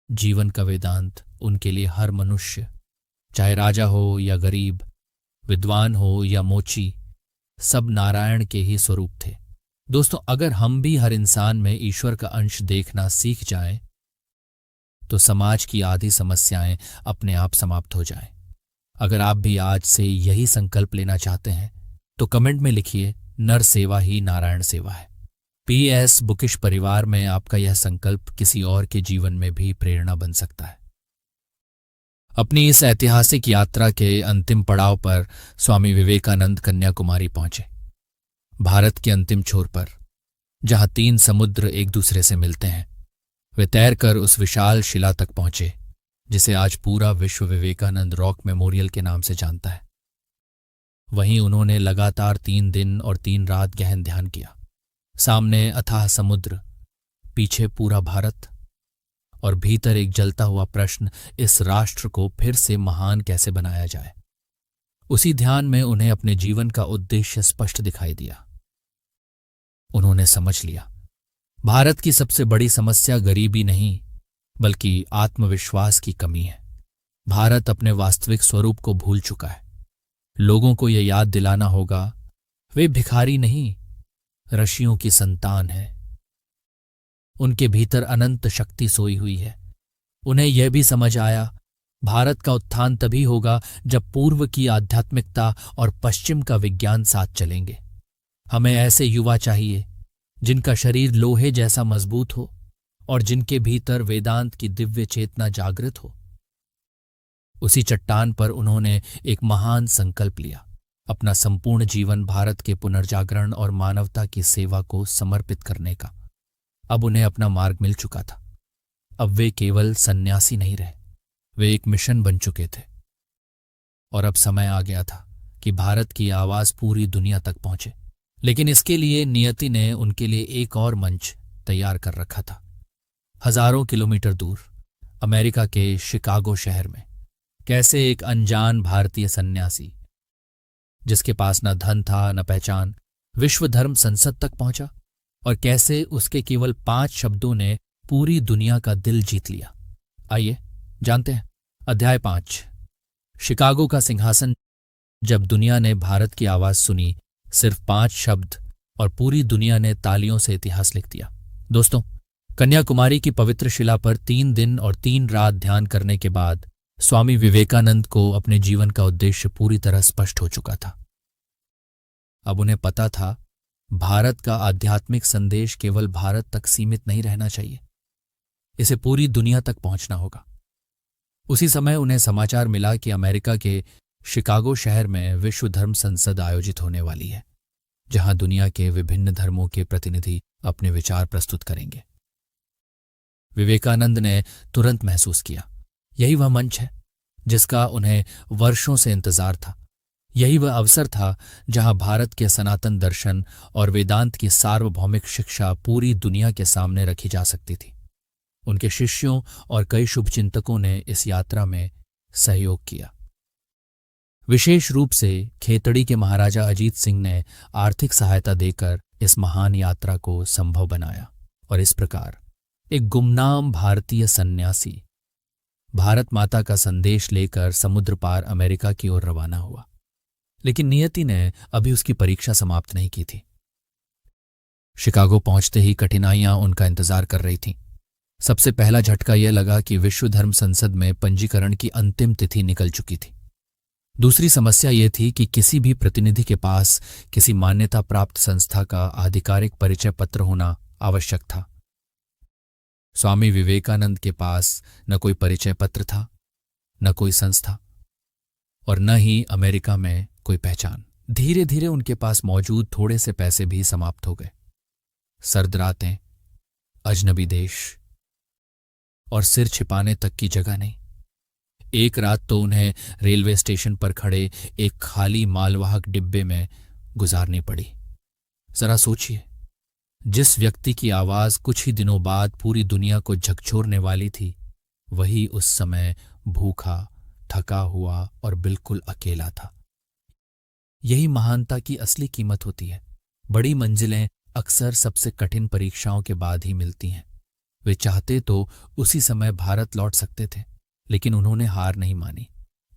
जीवन का वेदांत उनके लिए हर मनुष्य, चाहे राजा हो या गरीब, विद्वान हो या मोची, सब नारायण के ही स्वरूप थे। दोस्तों, अगर हम भी हर इंसान में ईश्वर का अंश देखना सीख जाएं, तो समाज की आधी समस्याएं अपने आप समाप्त हो जाएं। अगर आप भी आज से यही संकल्प लेना चाहते हैं तो कमेंट में लिखिए, नर सेवा ही नारायण सेवा है। PS बुकिश परिवार में आपका यह संकल्प किसी और के जीवन में भी प्रेरणा बन सकता है। अपनी इस ऐतिहासिक यात्रा के अंतिम पड़ाव पर स्वामी विवेकानंद कन्याकुमारी पहुंचे। भारत के अंतिम छोर पर, जहां 3 समुद्र एक दूसरे से मिलते हैं। वे तैरकर उस विशाल शिला तक पहुंचे जिसे आज पूरा विश्व विवेकानंद रॉक मेमोरियल के नाम से जानता है। वहीं उन्होंने लगातार 3 दिन और 3 रात गहन ध्यान किया। सामने अथाह समुद्र, पीछे पूरा भारत, और भीतर एक जलता हुआ प्रश्न, इस राष्ट्र को फिर से महान कैसे बनाया जाए। उसी ध्यान में उन्हें अपने जीवन का उद्देश्य स्पष्ट दिखाई दिया। उन्होंने समझ लिया, भारत की सबसे बड़ी समस्या गरीबी नहीं, बल्कि आत्मविश्वास की कमी है। भारत अपने वास्तविक स्वरूप को भूल चुका है। लोगों को यह याद दिलाना होगा, वे भिखारी नहीं, ऋषियों की संतान है। उनके भीतर अनंत शक्ति सोई हुई है। उन्हें यह भी समझ आया, भारत का उत्थान तभी होगा जब पूर्व की आध्यात्मिकता और पश्चिम का विज्ञान साथ चलेंगे। हमें ऐसे युवा चाहिए जिनका शरीर लोहे जैसा मजबूत हो और जिनके भीतर वेदांत की दिव्य चेतना जागृत हो। उसी चट्टान पर उन्होंने एक महान संकल्प लिया, अपना संपूर्ण जीवन भारत के पुनर्जागरण और मानवता की सेवा को समर्पित करने का। अब उन्हें अपना मार्ग मिल चुका था। अब वे केवल सन्यासी नहीं रहे, वे एक मिशन बन चुके थे। और अब समय आ गया था कि भारत की आवाज पूरी दुनिया तक पहुंचे। लेकिन इसके लिए नियति ने उनके लिए एक और मंच तैयार कर रखा था। हजारों किलोमीटर दूर अमेरिका के शिकागो शहर में कैसे एक अनजान भारतीय सन्यासी, जिसके पास न धन था न पहचान, विश्व धर्म संसद तक पहुंचा, और कैसे उसके केवल 5 शब्दों ने पूरी दुनिया का दिल जीत लिया। आइए जानते हैं। अध्याय 5, शिकागो का सिंहासन। जब दुनिया ने भारत की आवाज सुनी, सिर्फ 5 शब्द, और पूरी दुनिया ने तालियों से इतिहास लिख दिया। दोस्तों, कन्याकुमारी की पवित्र शिला पर 3 दिन और 3 रात ध्यान करने के बाद स्वामी विवेकानंद को अपने जीवन का उद्देश्य पूरी तरह स्पष्ट हो चुका था। अब उन्हें पता था, भारत का आध्यात्मिक संदेश केवल भारत तक सीमित नहीं रहना चाहिए, इसे पूरी दुनिया तक पहुंचना होगा। उसी समय उन्हें समाचार मिला कि अमेरिका के शिकागो शहर में विश्व धर्म संसद आयोजित होने वाली है, जहां दुनिया के विभिन्न धर्मों के प्रतिनिधि अपने विचार प्रस्तुत करेंगे। विवेकानंद ने तुरंत महसूस किया, यही वह मंच है जिसका उन्हें वर्षों से इंतजार था। यही वह अवसर था जहां भारत के सनातन दर्शन और वेदांत की सार्वभौमिक शिक्षा पूरी दुनिया के सामने रखी जा सकती थी। उनके शिष्यों और कई शुभचिंतकों ने इस यात्रा में सहयोग किया। विशेष रूप से खेतड़ी के महाराजा अजीत सिंह ने आर्थिक सहायता देकर इस महान यात्रा को संभव बनाया, और इस प्रकार एक गुमनाम भारतीय सन्यासी भारत माता का संदेश लेकर समुद्र पार अमेरिका की ओर रवाना हुआ। लेकिन नियति ने अभी उसकी परीक्षा समाप्त नहीं की थी। शिकागो पहुंचते ही कठिनाइयां उनका इंतजार कर रही थीं। सबसे पहला झटका यह लगा कि विश्व धर्म संसद में पंजीकरण की अंतिम तिथि निकल चुकी थी। दूसरी समस्या यह थी कि किसी भी प्रतिनिधि के पास किसी मान्यता प्राप्त संस्था का आधिकारिक परिचय पत्र होना आवश्यक था। स्वामी विवेकानंद के पास न कोई परिचय पत्र था, न कोई संस्था, और न ही अमेरिका में कोई पहचान। धीरे धीरे उनके पास मौजूद थोड़े से पैसे भी समाप्त हो गए। सर्द रातें, अजनबी देश, और सिर छिपाने तक की जगह नहीं। एक रात तो उन्हें रेलवे स्टेशन पर खड़े एक खाली मालवाहक डिब्बे में गुजारनी पड़ी। जरा सोचिए, जिस व्यक्ति की आवाज कुछ ही दिनों बाद पूरी दुनिया को झकझोरने वाली थी, वही उस समय भूखा, थका हुआ और बिल्कुल अकेला था। यही महानता की असली कीमत होती है। बड़ी मंजिलें अक्सर सबसे कठिन परीक्षाओं के बाद ही मिलती हैं। वे चाहते तो उसी समय भारत लौट सकते थे, लेकिन उन्होंने हार नहीं मानी,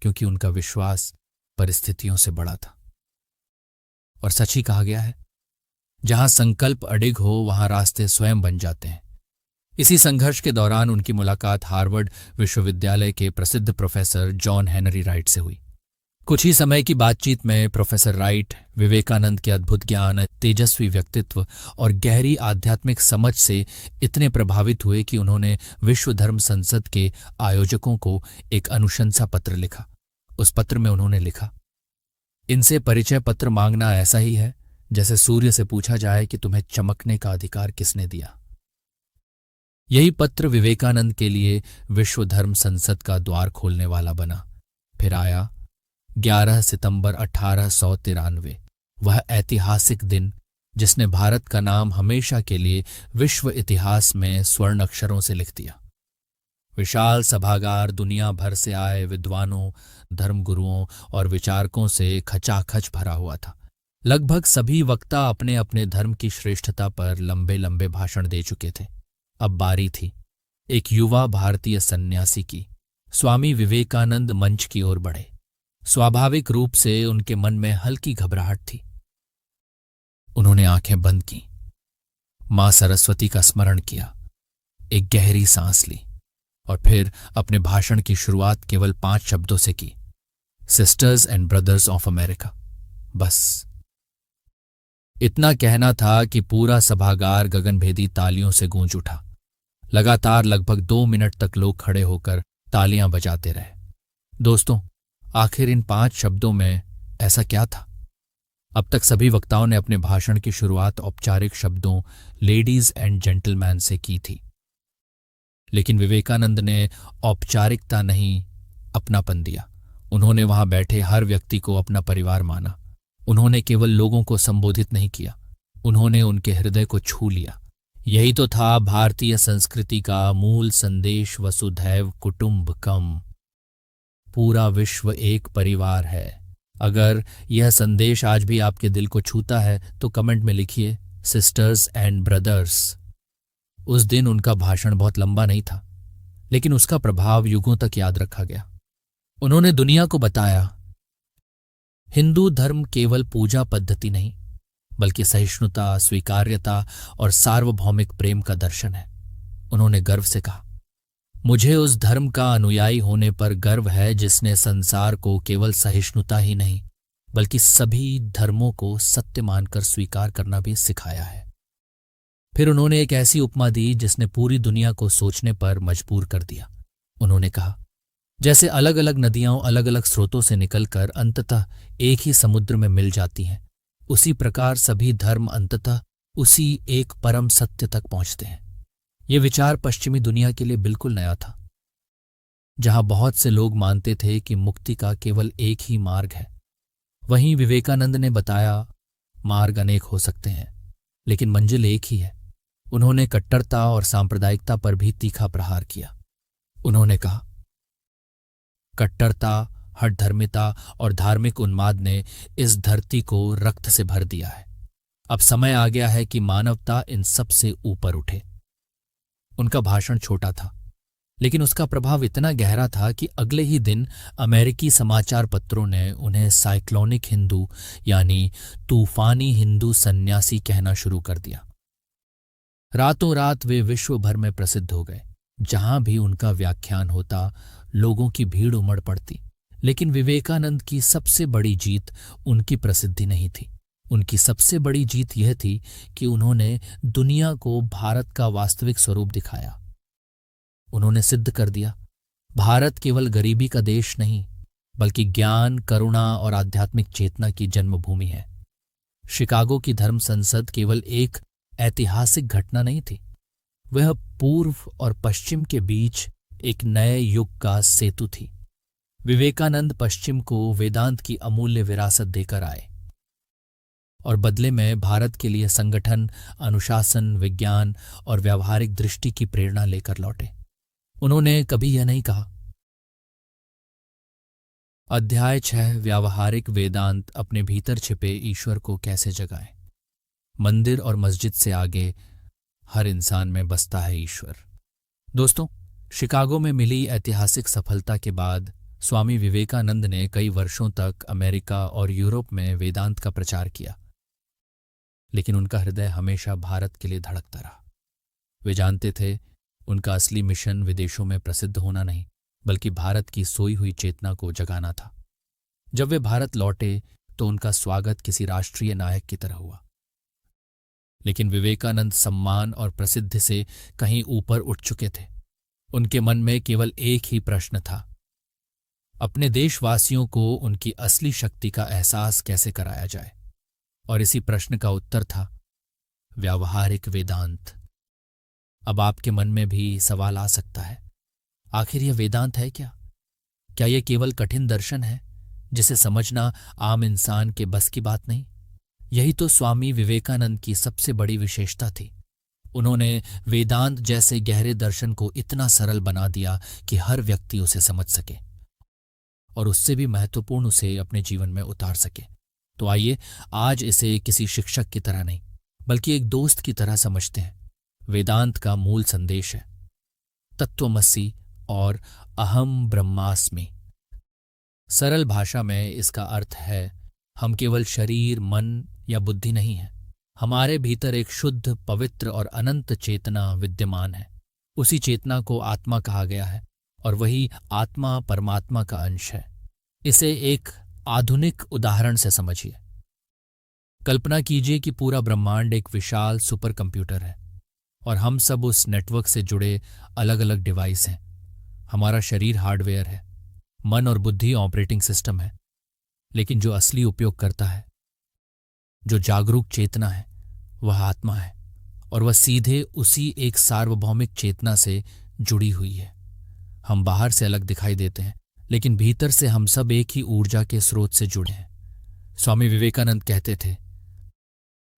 क्योंकि उनका विश्वास परिस्थितियों से बड़ा था। और सच ही कहा गया है, जहां संकल्प अडिग हो वहां रास्ते स्वयं बन जाते हैं। इसी संघर्ष के दौरान उनकी मुलाकात हार्वर्ड विश्वविद्यालय के प्रसिद्ध प्रोफेसर जॉन हेनरी राइट से हुई। कुछ ही समय की बातचीत में प्रोफेसर राइट विवेकानंद के अद्भुत ज्ञान, तेजस्वी व्यक्तित्व और गहरी आध्यात्मिक समझ से इतने प्रभावित हुए कि उन्होंने विश्व धर्म संसद के आयोजकों को एक अनुशंसा पत्र लिखा। उस पत्र में उन्होंने लिखा, इनसे परिचय पत्र मांगना ऐसा ही है जैसे सूर्य से पूछा जाए कि तुम्हें चमकने का अधिकार किसने दिया। यही पत्र विवेकानंद के लिए विश्व धर्म संसद का द्वार खोलने वाला बना। फिर आया 11 सितंबर 1893, वह ऐतिहासिक दिन जिसने भारत का नाम हमेशा के लिए विश्व इतिहास में स्वर्ण अक्षरों से लिख दिया। विशाल सभागार दुनिया भर से आए विद्वानों, धर्मगुरुओं और विचारकों से खचाखच भरा हुआ था। लगभग सभी वक्ता अपने अपने धर्म की श्रेष्ठता पर लंबे लंबे भाषण दे चुके थे। अब बारी थी एक युवा भारतीय सन्यासी की। स्वामी विवेकानंद मंच की ओर बढ़े। स्वाभाविक रूप से उनके मन में हल्की घबराहट थी। उन्होंने आंखें बंद की, मां सरस्वती का स्मरण किया, एक गहरी सांस ली और फिर अपने भाषण की शुरुआत केवल 5 शब्दों से की, sisters and brothers of America. बस इतना कहना था कि पूरा सभागार गगनभेदी तालियों से गूंज उठा। लगातार लगभग 2 मिनट तक लोग खड़े होकर तालियां बजाते रहे। दोस्तों, आखिर इन 5 शब्दों में ऐसा क्या था? अब तक सभी वक्ताओं ने अपने भाषण की शुरुआत औपचारिक शब्दों लेडीज एंड जेंटलमैन से की थी, लेकिन विवेकानंद ने औपचारिकता नहीं, अपनापन दिया। उन्होंने वहां बैठे हर व्यक्ति को अपना परिवार माना। उन्होंने केवल लोगों को संबोधित नहीं किया, उन्होंने उनके हृदय को छू लिया। यही तो था भारतीय संस्कृति का मूल संदेश, वसुधैव कुटुंबकम, पूरा विश्व एक परिवार है। अगर यह संदेश आज भी आपके दिल को छूता है तो कमेंट में लिखिए सिस्टर्स एंड ब्रदर्स। उस दिन उनका भाषण बहुत लंबा नहीं था, लेकिन उसका प्रभाव युगों तक याद रखा गया। उन्होंने दुनिया को बताया, हिंदू धर्म केवल पूजा पद्धति नहीं, बल्कि सहिष्णुता, स्वीकार्यता और सार्वभौमिक प्रेम का दर्शन है। उन्होंने गर्व से कहा, मुझे उस धर्म का अनुयायी होने पर गर्व है जिसने संसार को केवल सहिष्णुता ही नहीं, बल्कि सभी धर्मों को सत्य मानकर स्वीकार करना भी सिखाया है। फिर उन्होंने एक ऐसी उपमा दी जिसने पूरी दुनिया को सोचने पर मजबूर कर दिया। उन्होंने कहा, जैसे अलग अलग नदियां अलग अलग स्रोतों से निकलकर अंततः एक ही समुद्र में मिल जाती हैं, उसी प्रकार सभी धर्म अंततः उसी एक परम सत्य तक पहुंचते हैं। ये विचार पश्चिमी दुनिया के लिए बिल्कुल नया था, जहां बहुत से लोग मानते थे कि मुक्ति का केवल एक ही मार्ग है। वहीं विवेकानंद ने बताया, मार्ग अनेक हो सकते हैं, लेकिन मंजिल एक ही है। उन्होंने कट्टरता और सांप्रदायिकता पर भी तीखा प्रहार किया। उन्होंने कहा, कट्टरता, हठधर्मिता और धार्मिक उन्माद ने इस धरती को रक्त से भर दिया है। अब समय आ गया है कि मानवता इन सब से ऊपर उठे। उनका भाषण छोटा था, लेकिन उसका प्रभाव इतना गहरा था कि अगले ही दिन अमेरिकी समाचार पत्रों ने उन्हें साइक्लोनिक हिंदू यानी तूफानी हिंदू सन्यासी कहना शुरू कर दिया। रातों रात वे विश्व भर में प्रसिद्ध हो गए। जहां भी उनका व्याख्यान होता, लोगों की भीड़ उमड़ पड़ती। लेकिन विवेकानंद की सबसे बड़ी जीत उनकी प्रसिद्धि नहीं थी। उनकी सबसे बड़ी जीत यह थी कि उन्होंने दुनिया को भारत का वास्तविक स्वरूप दिखाया। उन्होंने सिद्ध कर दिया, भारत केवल गरीबी का देश नहीं, बल्कि ज्ञान, करुणा और आध्यात्मिक चेतना की जन्मभूमि है। शिकागो की धर्म संसद केवल एक ऐतिहासिक घटना नहीं थी, वह पूर्व और पश्चिम के बीच एक नए युग का सेतु थी। विवेकानंद पश्चिम को वेदांत की अमूल्य विरासत देकर आए और बदले में भारत के लिए संगठन, अनुशासन, विज्ञान और व्यावहारिक दृष्टि की प्रेरणा लेकर लौटे। उन्होंने कभी यह नहीं कहा, अध्याय 6 व्यावहारिक वेदांत अपने भीतर छिपे ईश्वर को कैसे जगाए। मंदिर और मस्जिद से आगे हर इंसान में बसता है ईश्वर। दोस्तों, शिकागो में मिली ऐतिहासिक सफलता के बाद स्वामी विवेकानंद ने कई वर्षों तक अमेरिका और यूरोप में वेदांत का प्रचार किया, लेकिन उनका हृदय हमेशा भारत के लिए धड़कता रहा। वे जानते थे, उनका असली मिशन विदेशों में प्रसिद्ध होना नहीं, बल्कि भारत की सोई हुई चेतना को जगाना था। जब वे भारत लौटे तो उनका स्वागत किसी राष्ट्रीय नायक की तरह हुआ। लेकिन विवेकानंद सम्मान और प्रसिद्धि से कहीं ऊपर उठ चुके थे। उनके मन में केवल एक ही प्रश्न था, अपने देशवासियों को उनकी असली शक्ति का एहसास कैसे कराया जाए। और इसी प्रश्न का उत्तर था व्यावहारिक वेदांत। अब आपके मन में भी सवाल आ सकता है, आखिर यह वेदांत है क्या? क्या यह केवल कठिन दर्शन है जिसे समझना आम इंसान के बस की बात नहीं? यही तो स्वामी विवेकानंद की सबसे बड़ी विशेषता थी। उन्होंने वेदांत जैसे गहरे दर्शन को इतना सरल बना दिया कि हर व्यक्ति उसे समझ सके और उससे भी महत्वपूर्ण उसे अपने जीवन में उतार सके। तो आइए आज इसे किसी शिक्षक की तरह नहीं, बल्कि एक दोस्त की तरह समझते हैं। वेदांत का मूल संदेश है तत्वमसि और अहम ब्रह्मास्मि। सरल भाषा में इसका अर्थ है, हम केवल शरीर, मन या बुद्धि नहीं है। हमारे भीतर एक शुद्ध, पवित्र और अनंत चेतना विद्यमान है। उसी चेतना को आत्मा कहा गया है और वही आत्मा परमात्मा का अंश है। इसे एक आधुनिक उदाहरण से समझिए। कल्पना कीजिए कि पूरा ब्रह्मांड एक विशाल सुपर कंप्यूटर है और हम सब उस नेटवर्क से जुड़े अलग अलग डिवाइस हैं। हमारा शरीर हार्डवेयर है, मन और बुद्धि ऑपरेटिंग सिस्टम है, लेकिन जो असली उपयोग करता है, जो जागरूक चेतना है, वह आत्मा है और वह सीधे उसी एक सार्वभौमिक चेतना से जुड़ी हुई है। हम बाहर से अलग दिखाई देते हैं, लेकिन भीतर से हम सब एक ही ऊर्जा के स्रोत से जुड़े हैं। स्वामी विवेकानंद कहते थे,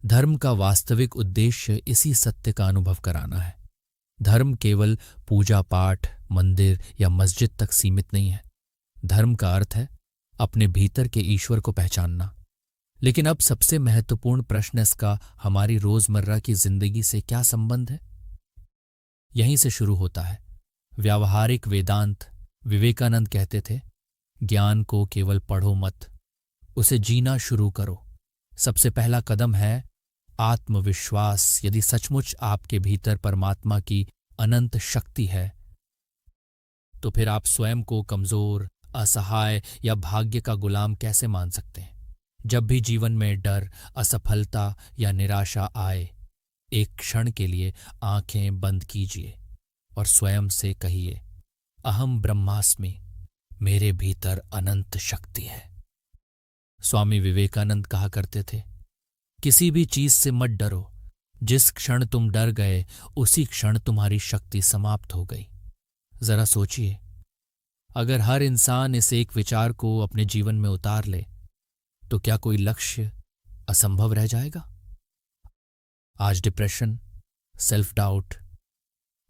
धर्म का वास्तविक उद्देश्य इसी सत्य का अनुभव कराना है। धर्म केवल पूजा पाठ, मंदिर या मस्जिद तक सीमित नहीं है। धर्म का अर्थ है अपने भीतर के ईश्वर को पहचानना। लेकिन अब सबसे महत्वपूर्ण प्रश्न इसका हमारी रोजमर्रा की जिंदगी से क्या संबंध है? यहीं से शुरू होता है व्यावहारिक वेदांत। विवेकानंद कहते थे, ज्ञान को केवल पढ़ो मत, उसे जीना शुरू करो। सबसे पहला कदम है आत्मविश्वास। यदि सचमुच आपके भीतर परमात्मा की अनंत शक्ति है तो फिर आप स्वयं को कमजोर, असहाय या भाग्य का गुलाम कैसे मान सकते हैं? जब भी जीवन में डर, असफलता या निराशा आए, एक क्षण के लिए आंखें बंद कीजिए और स्वयं से कहिए, अहम ब्रह्मास्मि, मेरे भीतर अनंत शक्ति है। स्वामी विवेकानंद कहा करते थे, किसी भी चीज से मत डरो। जिस क्षण तुम डर गए उसी क्षण तुम्हारी शक्ति समाप्त हो गई। जरा सोचिए, अगर हर इंसान इस एक विचार को अपने जीवन में उतार ले तो क्या कोई लक्ष्य असंभव रह जाएगा? आज डिप्रेशन, सेल्फ डाउट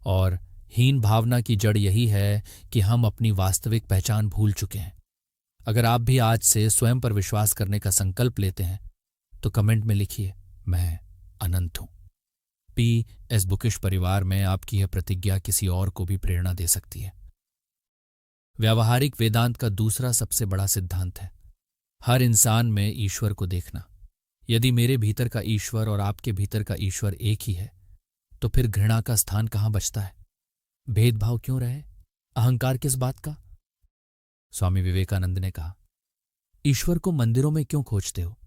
और हीन भावना की जड़ यही है कि हम अपनी वास्तविक पहचान भूल चुके हैं। अगर आप भी आज से स्वयं पर विश्वास करने का संकल्प लेते हैं तो कमेंट में लिखिए, मैं अनंत हूं। PS बुकिश परिवार में आपकी यह प्रतिज्ञा किसी और को भी प्रेरणा दे सकती है। व्यावहारिक वेदांत का दूसरा सबसे बड़ा सिद्धांत है हर इंसान में ईश्वर को देखना। यदि मेरे भीतर का ईश्वर और आपके भीतर का ईश्वर एक ही है तो फिर घृणा का स्थान कहां बचता है? भेदभाव क्यों रहे? अहंकार किस बात का? स्वामी विवेकानंद ने कहा, ईश्वर को मंदिरों में क्यों खोजते हो?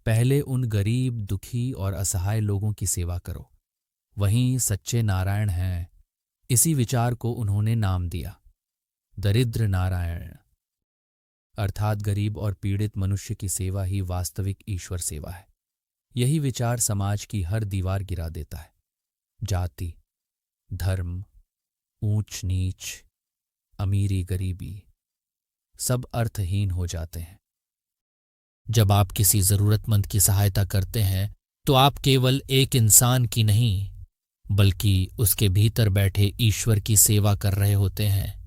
पहले उन गरीब, दुखी और असहाय लोगों की सेवा करो, वहीं सच्चे नारायण हैं। इसी विचार को उन्होंने नाम दिया दरिद्र नारायण, अर्थात गरीब और पीड़ित मनुष्य की सेवा ही वास्तविक ईश्वर सेवा है। यही विचार समाज की हर दीवार गिरा देता है। जाति, धर्म, ऊंच नीच, अमीरी गरीबी सब अर्थहीन हो जाते हैं। जब आप किसी जरूरतमंद की सहायता करते हैं तो आप केवल एक इंसान की नहीं बल्कि उसके भीतर बैठे ईश्वर की सेवा कर रहे होते हैं।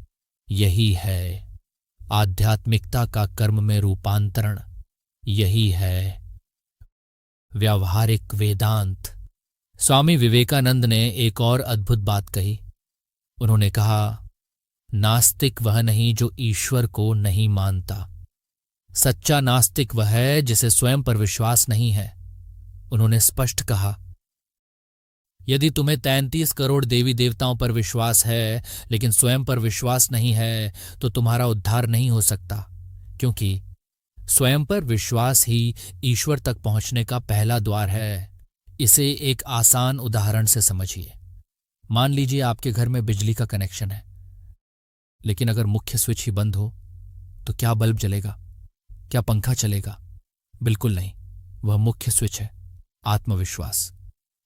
यही है आध्यात्मिकता का कर्म में रूपांतरण। यही है व्यावहारिक वेदांत। स्वामी विवेकानंद ने एक और अद्भुत बात कही। उन्होंने कहा, नास्तिक वह नहीं जो ईश्वर को नहीं मानता, सच्चा नास्तिक वह है जिसे स्वयं पर विश्वास नहीं है। उन्होंने स्पष्ट कहा, यदि तुम्हें 33 करोड़ देवी देवताओं पर विश्वास है लेकिन स्वयं पर विश्वास नहीं है तो तुम्हारा उद्धार नहीं हो सकता, क्योंकि स्वयं पर विश्वास ही ईश्वर तक पहुंचने का पहला द्वार है। इसे एक आसान उदाहरण से समझिए। मान लीजिए आपके घर में बिजली का कनेक्शन है, लेकिन अगर मुख्य स्विच ही बंद हो तो क्या बल्ब जलेगा? क्या पंखा चलेगा? बिल्कुल नहीं। वह मुख्य स्विच है आत्मविश्वास।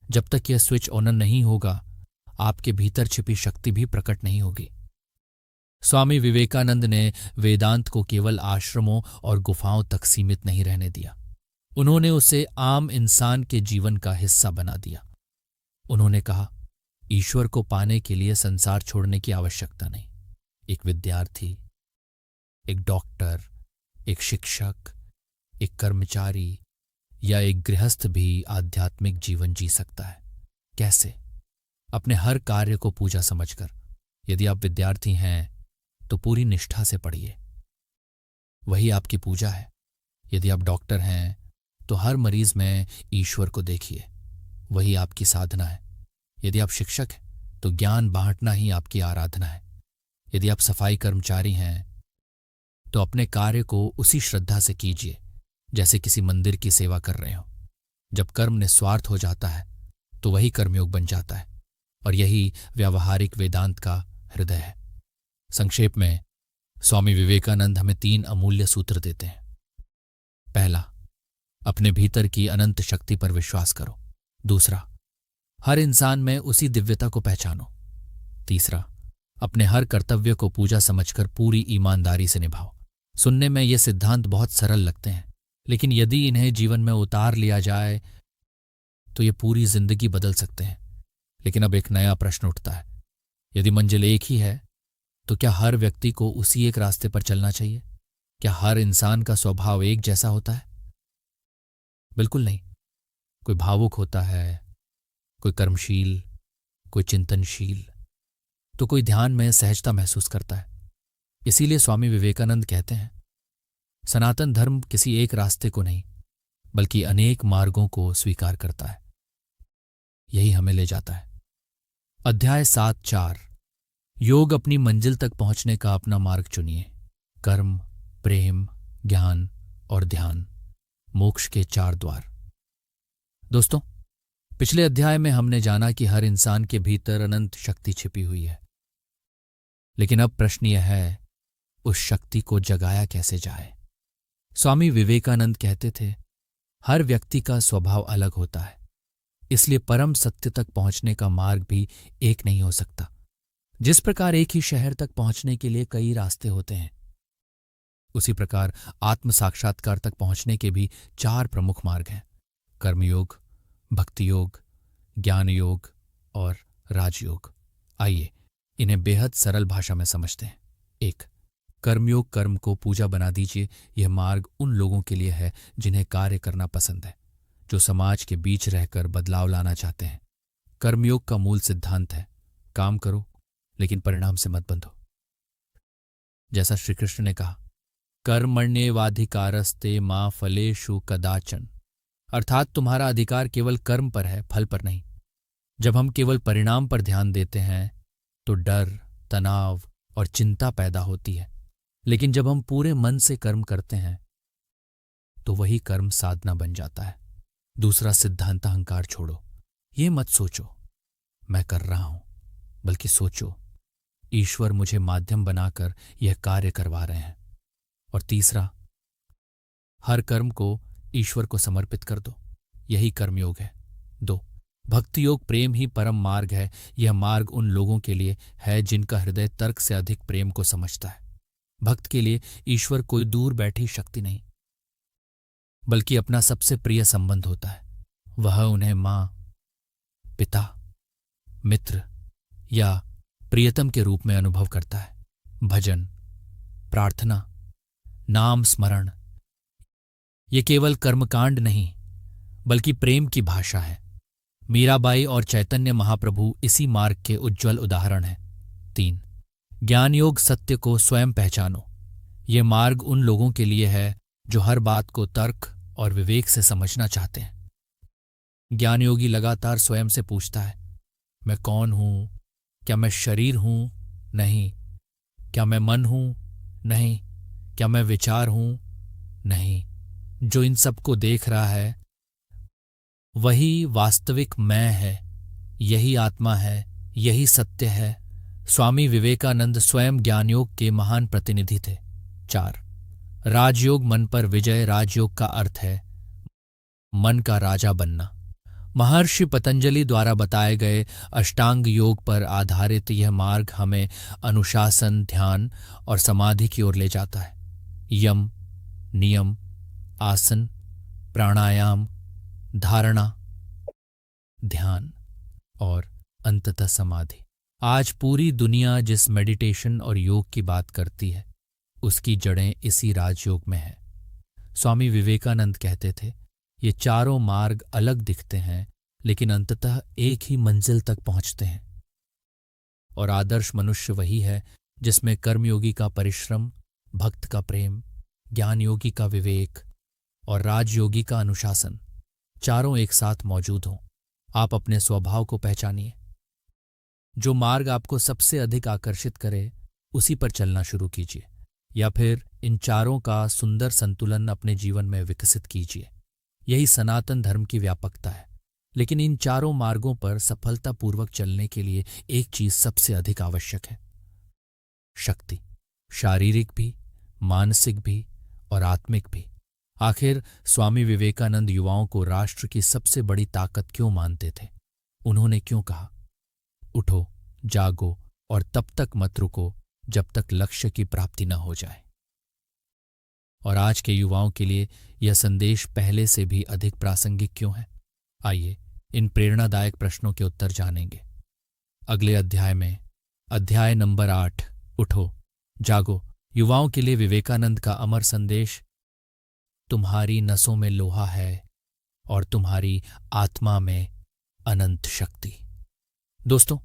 जब तक यह स्विच ऑन नहीं होगा आपके भीतर छिपी शक्ति भी प्रकट नहीं होगी। स्वामी विवेकानंद ने वेदांत को केवल आश्रमों और गुफाओं तक सीमित नहीं रहने दिया। उन्होंने उसे आम इंसान के जीवन का हिस्सा बना दिया। उन्होंने कहा, ईश्वर को पाने के लिए संसार छोड़ने की आवश्यकता नहीं। एक विद्यार्थी, एक डॉक्टर, एक शिक्षक, एक कर्मचारी या एक गृहस्थ भी आध्यात्मिक जीवन जी सकता है। कैसे? अपने हर कार्य को पूजा समझकर। यदि आप विद्यार्थी हैं तो पूरी निष्ठा से पढ़िए, वही आपकी पूजा है। यदि आप डॉक्टर हैं तो हर मरीज में ईश्वर को देखिए, वही आपकी साधना है। यदि आप शिक्षक हैं तो ज्ञान बांटना ही आपकी आराधना है। यदि आप सफाई कर्मचारी हैं तो अपने कार्य को उसी श्रद्धा से कीजिए जैसे किसी मंदिर की सेवा कर रहे हो। जब कर्म निस्वार्थ हो जाता है तो वही कर्मयोग बन जाता है, और यही व्यावहारिक वेदांत का हृदय है। संक्षेप में स्वामी विवेकानंद हमें 3 अमूल्य सूत्र देते हैं। पहला, अपने भीतर की अनंत शक्ति पर विश्वास करो। दूसरा, हर इंसान में उसी दिव्यता को पहचानो। तीसरा, अपने हर कर्तव्य को पूजा समझकर पूरी ईमानदारी से निभाओ। सुनने में ये सिद्धांत बहुत सरल लगते हैं, लेकिन यदि इन्हें जीवन में उतार लिया जाए तो ये पूरी जिंदगी बदल सकते हैं। लेकिन अब एक नया प्रश्न उठता है, यदि मंजिल एक ही है तो क्या हर व्यक्ति को उसी एक रास्ते पर चलना चाहिए? क्या हर इंसान का स्वभाव एक जैसा होता है? बिल्कुल नहीं। कोई भावुक होता है, कोई कर्मशील, कोई चिंतनशील, तो कोई ध्यान में सहजता महसूस करता है। इसीलिए स्वामी विवेकानंद कहते हैं, सनातन धर्म किसी एक रास्ते को नहीं बल्कि अनेक मार्गों को स्वीकार करता है। यही हमें ले जाता है। अध्याय 7:4 योग अपनी मंजिल तक पहुंचने का अपना मार्ग चुनिए। कर्म, प्रेम, ज्ञान और ध्यान, मोक्ष के 4 द्वार। दोस्तों, पिछले अध्याय में हमने जाना कि हर इंसान के भीतर अनंत शक्ति छिपी हुई है। लेकिन अब प्रश्न यह है, उस शक्ति को जगाया कैसे जाए। स्वामी विवेकानंद कहते थे, हर व्यक्ति का स्वभाव अलग होता है, इसलिए परम सत्य तक पहुंचने का मार्ग भी एक नहीं हो सकता। जिस प्रकार एक ही शहर तक पहुंचने के लिए कई रास्ते होते हैं, उसी प्रकार आत्म साक्षात्कार तक पहुंचने के भी 4 प्रमुख मार्ग हैं। कर्मयोग, भक्ति योग, ज्ञान योग और राजयोग। आइए इन्हें बेहद सरल भाषा में समझते हैं। 1. कर्मयोग। कर्म को पूजा बना दीजिए। यह मार्ग उन लोगों के लिए है जिन्हें कार्य करना पसंद है, जो समाज के बीच रहकर बदलाव लाना चाहते हैं। कर्मयोग का मूल सिद्धांत है, काम करो लेकिन परिणाम से मत बंधो। जैसा श्री कृष्ण ने कहा, कर्मण्येवाधिकारस्ते मा फलेषु कदाचन, अर्थात तुम्हारा अधिकार केवल कर्म पर है, फल पर नहीं। जब हम केवल परिणाम पर ध्यान देते हैं तो डर, तनाव और चिंता पैदा होती है। लेकिन जब हम पूरे मन से कर्म करते हैं तो वही कर्म साधना बन जाता है। दूसरा सिद्धांत, अहंकार छोड़ो। ये मत सोचो मैं कर रहा हूं, बल्कि सोचो ईश्वर मुझे माध्यम बनाकर यह कार्य करवा रहे हैं। और तीसरा, हर कर्म को ईश्वर को समर्पित कर दो। यही कर्मयोग है। 2. भक्ति योग। प्रेम ही परम मार्ग है। यह मार्ग उन लोगों के लिए है जिनका हृदय तर्क से अधिक प्रेम को समझता है। भक्त के लिए ईश्वर कोई दूर बैठी शक्ति नहीं, बल्कि अपना सबसे प्रिय संबंध होता है। वह उन्हें मां, पिता, मित्र या प्रियतम के रूप में अनुभव करता है। भजन, प्रार्थना, नाम स्मरण, ये केवल कर्मकांड नहीं बल्कि प्रेम की भाषा है। मीराबाई और चैतन्य महाप्रभु इसी मार्ग के उज्जवल उदाहरण हैं। 3. ज्ञान योग। सत्य को स्वयं पहचानो। ये मार्ग उन लोगों के लिए है जो हर बात को तर्क और विवेक से समझना चाहते हैं। ज्ञान योगी लगातार स्वयं से पूछता है, मैं कौन हूं? क्या मैं शरीर हूं? नहीं। क्या मैं मन हूं? नहीं। क्या मैं विचार हूं? नहीं। जो इन सबको देख रहा है वही वास्तविक मैं है। यही आत्मा है, यही सत्य है। स्वामी विवेकानंद स्वयं ज्ञानयोग के महान प्रतिनिधि थे। 4. राजयोग। मन पर विजय। राजयोग का अर्थ है मन का राजा बनना। महर्षि पतंजलि द्वारा बताए गए अष्टांग योग पर आधारित यह मार्ग हमें अनुशासन, ध्यान और समाधि की ओर ले जाता है। यम, नियम, आसन, प्राणायाम, धारणा, ध्यान और अंततः समाधि। आज पूरी दुनिया जिस मेडिटेशन और योग की बात करती है उसकी जड़ें इसी राजयोग में हैं। स्वामी विवेकानंद कहते थे, ये चारों मार्ग अलग दिखते हैं लेकिन अंततः एक ही मंजिल तक पहुंचते हैं। और आदर्श मनुष्य वही है जिसमें कर्मयोगी का परिश्रम, भक्त का प्रेम, ज्ञान योगी का विवेक और राजयोगी का अनुशासन चारों एक साथ मौजूद हों। आप अपने स्वभाव को पहचानिए। जो मार्ग आपको सबसे अधिक आकर्षित करे उसी पर चलना शुरू कीजिए, या फिर इन चारों का सुंदर संतुलन अपने जीवन में विकसित कीजिए। यही सनातन धर्म की व्यापकता है। लेकिन इन चारों मार्गों पर सफलतापूर्वक चलने के लिए एक चीज सबसे अधिक आवश्यक है, शक्ति। शारीरिक भी, मानसिक भी और आत्मिक भी। आखिर स्वामी विवेकानंद युवाओं को राष्ट्र की सबसे बड़ी ताकत क्यों मानते थे? उन्होंने क्यों कहा, उठो, जागो और तब तक मत रुको जब तक लक्ष्य की प्राप्ति न हो जाए। और आज के युवाओं के लिए यह संदेश पहले से भी अधिक प्रासंगिक क्यों है? आइए इन प्रेरणादायक प्रश्नों के उत्तर जानेंगे अगले अध्याय में। अध्याय नंबर 8, उठो, जागो। युवाओं के लिए विवेकानंद का अमर संदेश, तुम्हारी नसों में लोहा है और तुम्हारी आत्मा में अनंत शक्ति। दोस्तों,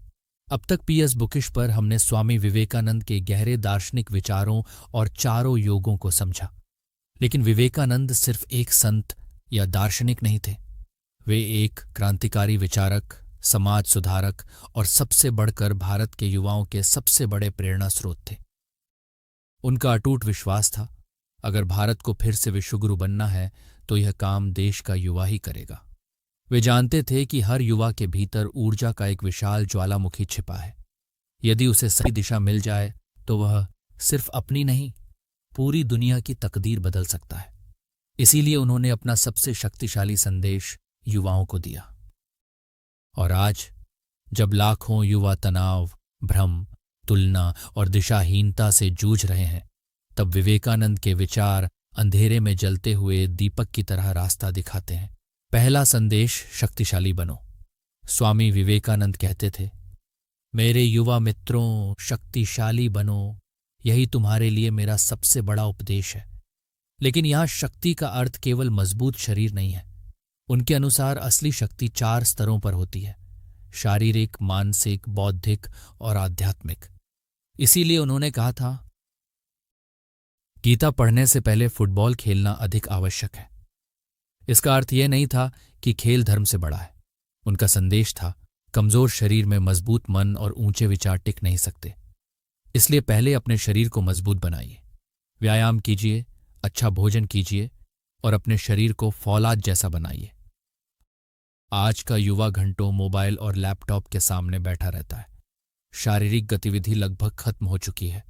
अब तक पीएस बुकिश पर हमने स्वामी विवेकानंद के गहरे दार्शनिक विचारों और चारों योगों को समझा। लेकिन विवेकानंद सिर्फ एक संत या दार्शनिक नहीं थे। वे एक क्रांतिकारी विचारक, समाज सुधारक और सबसे बढ़कर भारत के युवाओं के सबसे बड़े प्रेरणा स्रोत थे। उनका अटूट विश्वास था, अगर भारत को फिर से विश्वगुरु बनना है तो यह काम देश का युवा ही करेगा। वे जानते थे कि हर युवा के भीतर ऊर्जा का एक विशाल ज्वालामुखी छिपा है। यदि उसे सही दिशा मिल जाए तो वह सिर्फ अपनी नहीं, पूरी दुनिया की तकदीर बदल सकता है। इसीलिए उन्होंने अपना सबसे शक्तिशाली संदेश युवाओं को दिया। और आज जब लाखों युवा तनाव, भ्रम, तुलना और दिशाहीनता से जूझ रहे हैं, तब विवेकानंद के विचार अंधेरे में जलते हुए दीपक की तरह रास्ता दिखाते हैं। पहला संदेश, शक्तिशाली बनो। स्वामी विवेकानंद कहते थे, मेरे युवा मित्रों, शक्तिशाली बनो, यही तुम्हारे लिए मेरा सबसे बड़ा उपदेश है। लेकिन यहां शक्ति का अर्थ केवल मजबूत शरीर नहीं है। उनके अनुसार असली शक्ति 4 स्तरों पर होती है: शारीरिक, मानसिक, बौद्धिक और आध्यात्मिक। इसीलिए उन्होंने कहा था, गीता पढ़ने से पहले फुटबॉल खेलना अधिक आवश्यक है। इसका अर्थ यह नहीं था कि खेल धर्म से बड़ा है। उनका संदेश था, कमजोर शरीर में मजबूत मन और ऊंचे विचार टिक नहीं सकते। इसलिए पहले अपने शरीर को मजबूत बनाइए, व्यायाम कीजिए, अच्छा भोजन कीजिए और अपने शरीर को फौलाद जैसा बनाइए। आज का युवा घंटों मोबाइल और लैपटॉप के सामने बैठा रहता है। शारीरिक गतिविधि लगभग खत्म हो चुकी है।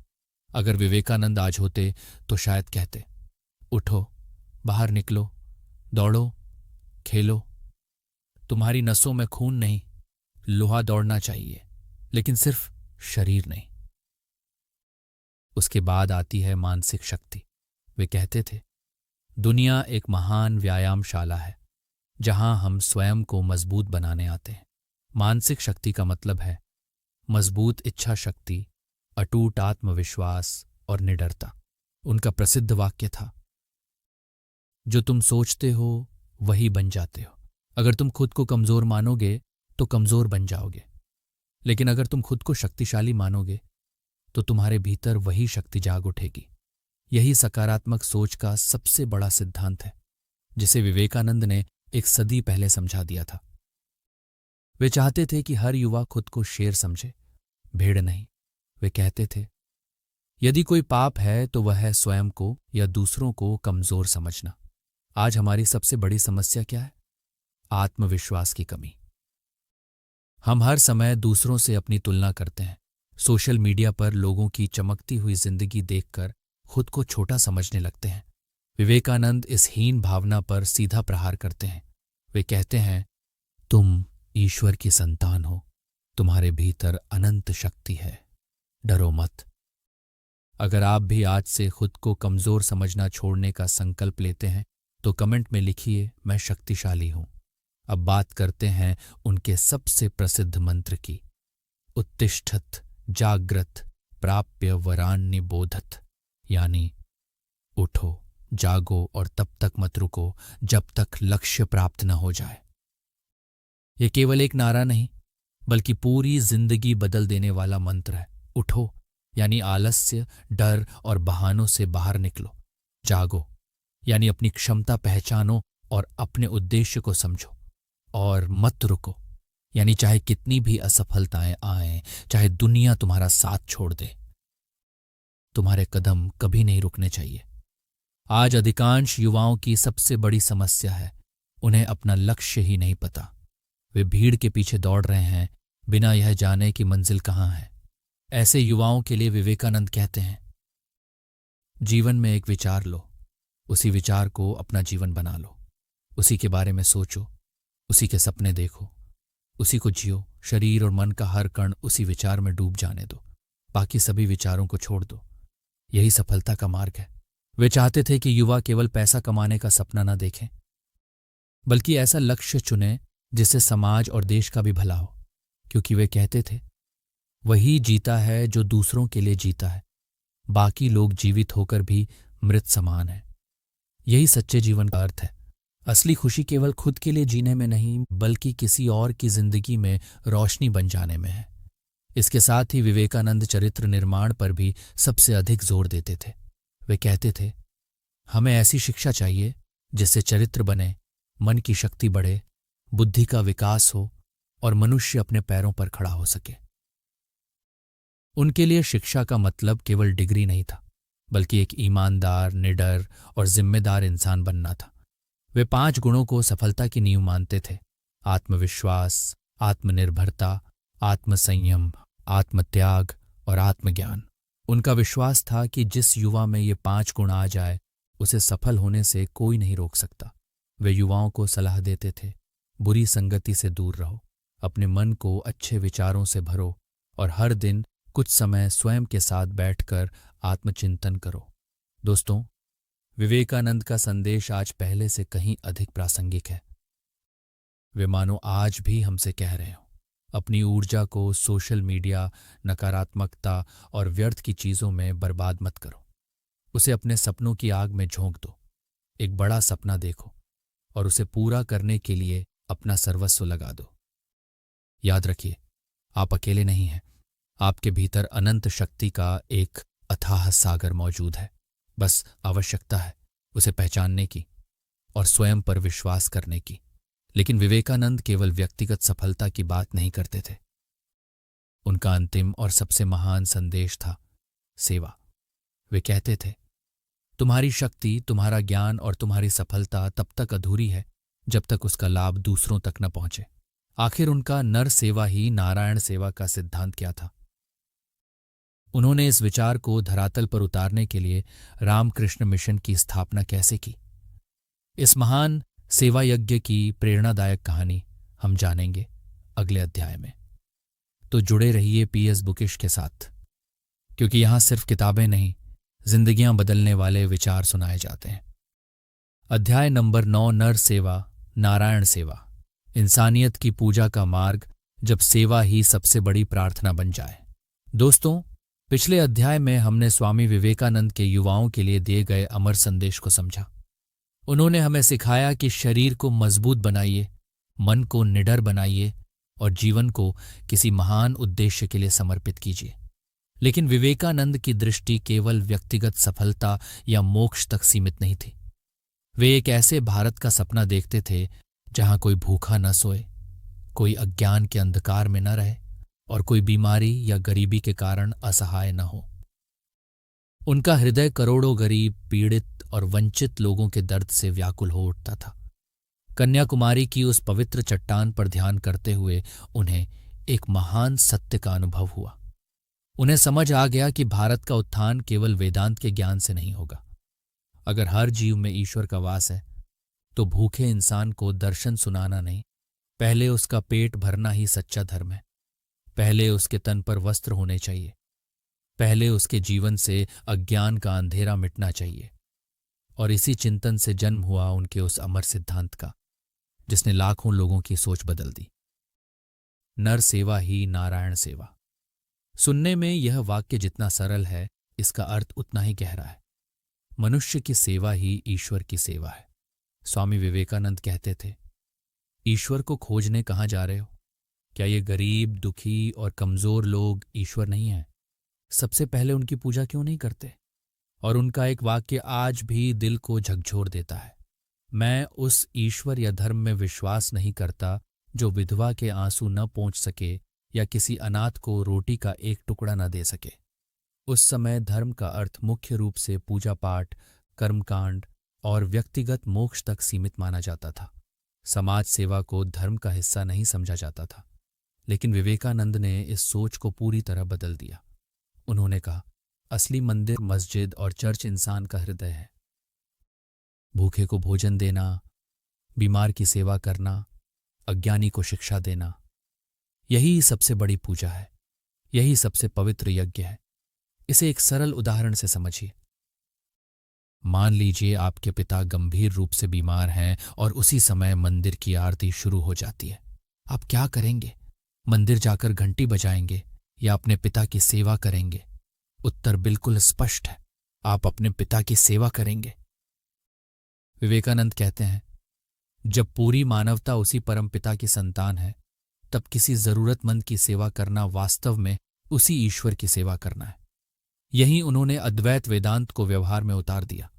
अगर विवेकानंद आज होते तो शायद कहते, उठो, बाहर निकलो, दौड़ो, खेलो। तुम्हारी नसों में खून नहीं, लोहा दौड़ना चाहिए, लेकिन सिर्फ शरीर नहीं। उसके बाद आती है मानसिक शक्ति। वे कहते थे, दुनिया एक महान व्यायामशाला है जहां हम स्वयं को मजबूत बनाने आते हैं। मानसिक शक्ति का मतलब है मजबूत इच्छा शक्ति, अटूट आत्मविश्वास और निडरता। उनका प्रसिद्ध वाक्य था, जो तुम सोचते हो वही बन जाते हो। अगर तुम खुद को कमजोर मानोगे तो कमजोर बन जाओगे, लेकिन अगर तुम खुद को शक्तिशाली मानोगे तो तुम्हारे भीतर वही शक्ति जाग उठेगी। यही सकारात्मक सोच का सबसे बड़ा सिद्धांत है, जिसे विवेकानंद ने एक सदी पहले समझा दिया था। वे चाहते थे कि हर युवा खुद को शेर समझे, भेड़ नहीं। वे कहते थे, यदि कोई पाप है तो वह है स्वयं को या दूसरों को कमजोर समझना। आज हमारी सबसे बड़ी समस्या क्या है? आत्मविश्वास की कमी। हम हर समय दूसरों से अपनी तुलना करते हैं। सोशल मीडिया पर लोगों की चमकती हुई जिंदगी देखकर खुद को छोटा समझने लगते हैं। विवेकानंद इस हीन भावना पर सीधा प्रहार करते हैं। वे कहते हैं, तुम ईश्वर की संतान हो, तुम्हारे भीतर अनंत शक्ति है, डरो मत। अगर आप भी आज से खुद को कमजोर समझना छोड़ने का संकल्प लेते हैं तो कमेंट में लिखिए, मैं शक्तिशाली हूं। अब बात करते हैं उनके सबसे प्रसिद्ध मंत्र की। उत्तिष्ठत जाग्रत प्राप्य वरान्य बोधत, यानी उठो, जागो और तब तक मत रुको जब तक लक्ष्य प्राप्त न हो जाए। यह केवल एक नारा नहीं, बल्कि पूरी जिंदगी बदल देने वाला मंत्र है। उठो यानी आलस्य, डर और बहानों से बाहर निकलो। जागो यानी अपनी क्षमता पहचानो और अपने उद्देश्य को समझो। और मत रुको यानी चाहे कितनी भी असफलताएं आएं, चाहे दुनिया तुम्हारा साथ छोड़ दे, तुम्हारे कदम कभी नहीं रुकने चाहिए। आज अधिकांश युवाओं की सबसे बड़ी समस्या है, उन्हें अपना लक्ष्य ही नहीं पता। वे भीड़ के पीछे दौड़ रहे हैं बिना यह जाने कि मंजिल कहाँ है। ऐसे युवाओं के लिए विवेकानंद कहते हैं, जीवन में एक विचार लो, उसी विचार को अपना जीवन बना लो। उसी के बारे में सोचो, उसी के सपने देखो, उसी को जियो। शरीर और मन का हर कण उसी विचार में डूब जाने दो, बाकी सभी विचारों को छोड़ दो। यही सफलता का मार्ग है। वे चाहते थे कि युवा केवल पैसा कमाने का सपना न देखें, बल्कि ऐसा लक्ष्य चुनें जिससे समाज और देश का भी भला हो। क्योंकि वे कहते थे, वही जीता है जो दूसरों के लिए जीता है, बाकी लोग जीवित होकर भी मृत समान है। यही सच्चे जीवन का अर्थ है। असली खुशी केवल खुद के लिए जीने में नहीं, बल्कि किसी और की जिंदगी में रोशनी बन जाने में है। इसके साथ ही विवेकानंद चरित्र निर्माण पर भी सबसे अधिक जोर देते थे। वे कहते थे, हमें ऐसी शिक्षा चाहिए जिससे चरित्र बने, मन की शक्ति बढ़े, बुद्धि का विकास हो और मनुष्य अपने पैरों पर खड़ा हो सके। उनके लिए शिक्षा का मतलब केवल डिग्री नहीं था, बल्कि एक ईमानदार, निडर और जिम्मेदार इंसान बनना था। वे 5 गुणों को सफलता की नींव मानते थे: आत्मविश्वास, आत्मनिर्भरता, आत्मसंयम, आत्मत्याग और आत्मज्ञान। उनका विश्वास था कि जिस युवा में ये 5 गुण आ जाए, उसे सफल होने से कोई नहीं रोक सकता। वे युवाओं को सलाह देते थे, बुरी संगति से दूर रहो, अपने मन को अच्छे विचारों से भरो और हर दिन कुछ समय स्वयं के साथ बैठकर आत्मचिंतन करो। दोस्तों, विवेकानंद का संदेश आज पहले से कहीं अधिक प्रासंगिक है। वे मानो आज भी हमसे कह रहे हो, अपनी ऊर्जा को सोशल मीडिया, नकारात्मकता और व्यर्थ की चीजों में बर्बाद मत करो। उसे अपने सपनों की आग में झोंक दो। एक बड़ा सपना देखो और उसे पूरा करने के लिए अपना सर्वस्व लगा दो। याद रखिए, आप अकेले नहीं हैं। आपके भीतर अनंत शक्ति का एक अथाह सागर मौजूद है। बस आवश्यकता है उसे पहचानने की और स्वयं पर विश्वास करने की। लेकिन विवेकानंद केवल व्यक्तिगत सफलता की बात नहीं करते थे। उनका अंतिम और सबसे महान संदेश था सेवा। वे कहते थे, तुम्हारी शक्ति, तुम्हारा ज्ञान और तुम्हारी सफलता तब तक अधूरी है जब तक उसका लाभ दूसरों तक न पहुंचे। आखिर उनका नर सेवा ही नारायण सेवा का सिद्धांत क्या था? उन्होंने इस विचार को धरातल पर उतारने के लिए रामकृष्ण मिशन की स्थापना कैसे की? इस महान सेवा यज्ञ की प्रेरणादायक कहानी हम जानेंगे अगले अध्याय में। तो जुड़े रहिए पीएस बुकिश के साथ, क्योंकि यहां सिर्फ किताबें नहीं, जिंदगियां बदलने वाले विचार सुनाए जाते हैं। अध्याय नंबर 9, नर सेवा, नारायण सेवा। इंसानियत की पूजा का मार्ग, जब सेवा ही सबसे बड़ी प्रार्थना बन जाए। दोस्तों, पिछले अध्याय में हमने स्वामी विवेकानंद के युवाओं के लिए दिए गए अमर संदेश को समझा। उन्होंने हमें सिखाया कि शरीर को मजबूत बनाइए, मन को निडर बनाइए और जीवन को किसी महान उद्देश्य के लिए समर्पित कीजिए। लेकिन विवेकानंद की दृष्टि केवल व्यक्तिगत सफलता या मोक्ष तक सीमित नहीं थी। वे एक ऐसे भारत का सपना देखते थे जहां कोई भूखा न सोए, कोई अज्ञान के अंधकार में न रहे और कोई बीमारी या गरीबी के कारण असहाय न हो। उनका हृदय करोड़ों गरीब, पीड़ित और वंचित लोगों के दर्द से व्याकुल हो उठता था। कन्याकुमारी की उस पवित्र चट्टान पर ध्यान करते हुए उन्हें एक महान सत्य का अनुभव हुआ। उन्हें समझ आ गया कि भारत का उत्थान केवल वेदांत के ज्ञान से नहीं होगा। अगर हर जीव में ईश्वर का वास है, तो भूखे इंसान को दर्शन सुनाना नहीं, पहले उसका पेट भरना ही सच्चा धर्म है। पहले उसके तन पर वस्त्र होने चाहिए, पहले उसके जीवन से अज्ञान का अंधेरा मिटना चाहिए। और इसी चिंतन से जन्म हुआ उनके उस अमर सिद्धांत का, जिसने लाखों लोगों की सोच बदल दी। नर सेवा ही नारायण सेवा। सुनने में यह वाक्य जितना सरल है, इसका अर्थ उतना ही गहरा है। मनुष्य की सेवा ही ईश्वर की सेवा है। स्वामी विवेकानंद कहते थे, ईश्वर को खोजने कहाँ जा रहे हो? क्या ये गरीब, दुखी और कमजोर लोग ईश्वर नहीं हैं? सबसे पहले उनकी पूजा क्यों नहीं करते? और उनका एक वाक्य आज भी दिल को झकझोर देता है, मैं उस ईश्वर या धर्म में विश्वास नहीं करता जो विधवा के आंसू न पोंछ सके या किसी अनाथ को रोटी का एक टुकड़ा न दे सके। उस समय धर्म का अर्थ मुख्य रूप से पूजा पाठ, कर्मकांड और व्यक्तिगत मोक्ष तक सीमित माना जाता था। समाज सेवा को धर्म का हिस्सा नहीं समझा जाता था। लेकिन विवेकानंद ने इस सोच को पूरी तरह बदल दिया। उन्होंने कहा, असली मंदिर, मस्जिद और चर्च इंसान का हृदय है। भूखे को भोजन देना, बीमार की सेवा करना, अज्ञानी को शिक्षा देना, यही सबसे बड़ी पूजा है, यही सबसे पवित्र यज्ञ है। इसे एक सरल उदाहरण से समझिए। मान लीजिए आपके पिता गंभीर रूप से बीमार हैं और उसी समय मंदिर की आरती शुरू हो जाती है। आप क्या करेंगे? मंदिर जाकर घंटी बजाएंगे या अपने पिता की सेवा करेंगे? उत्तर बिल्कुल स्पष्ट है, आप अपने पिता की सेवा करेंगे। विवेकानंद कहते हैं, जब पूरी मानवता उसी परम पिता की संतान है, तब किसी जरूरतमंद की सेवा करना वास्तव में उसी ईश्वर की सेवा करना है। यही उन्होंने अद्वैत वेदांत को व्यवहार में उतार दिया।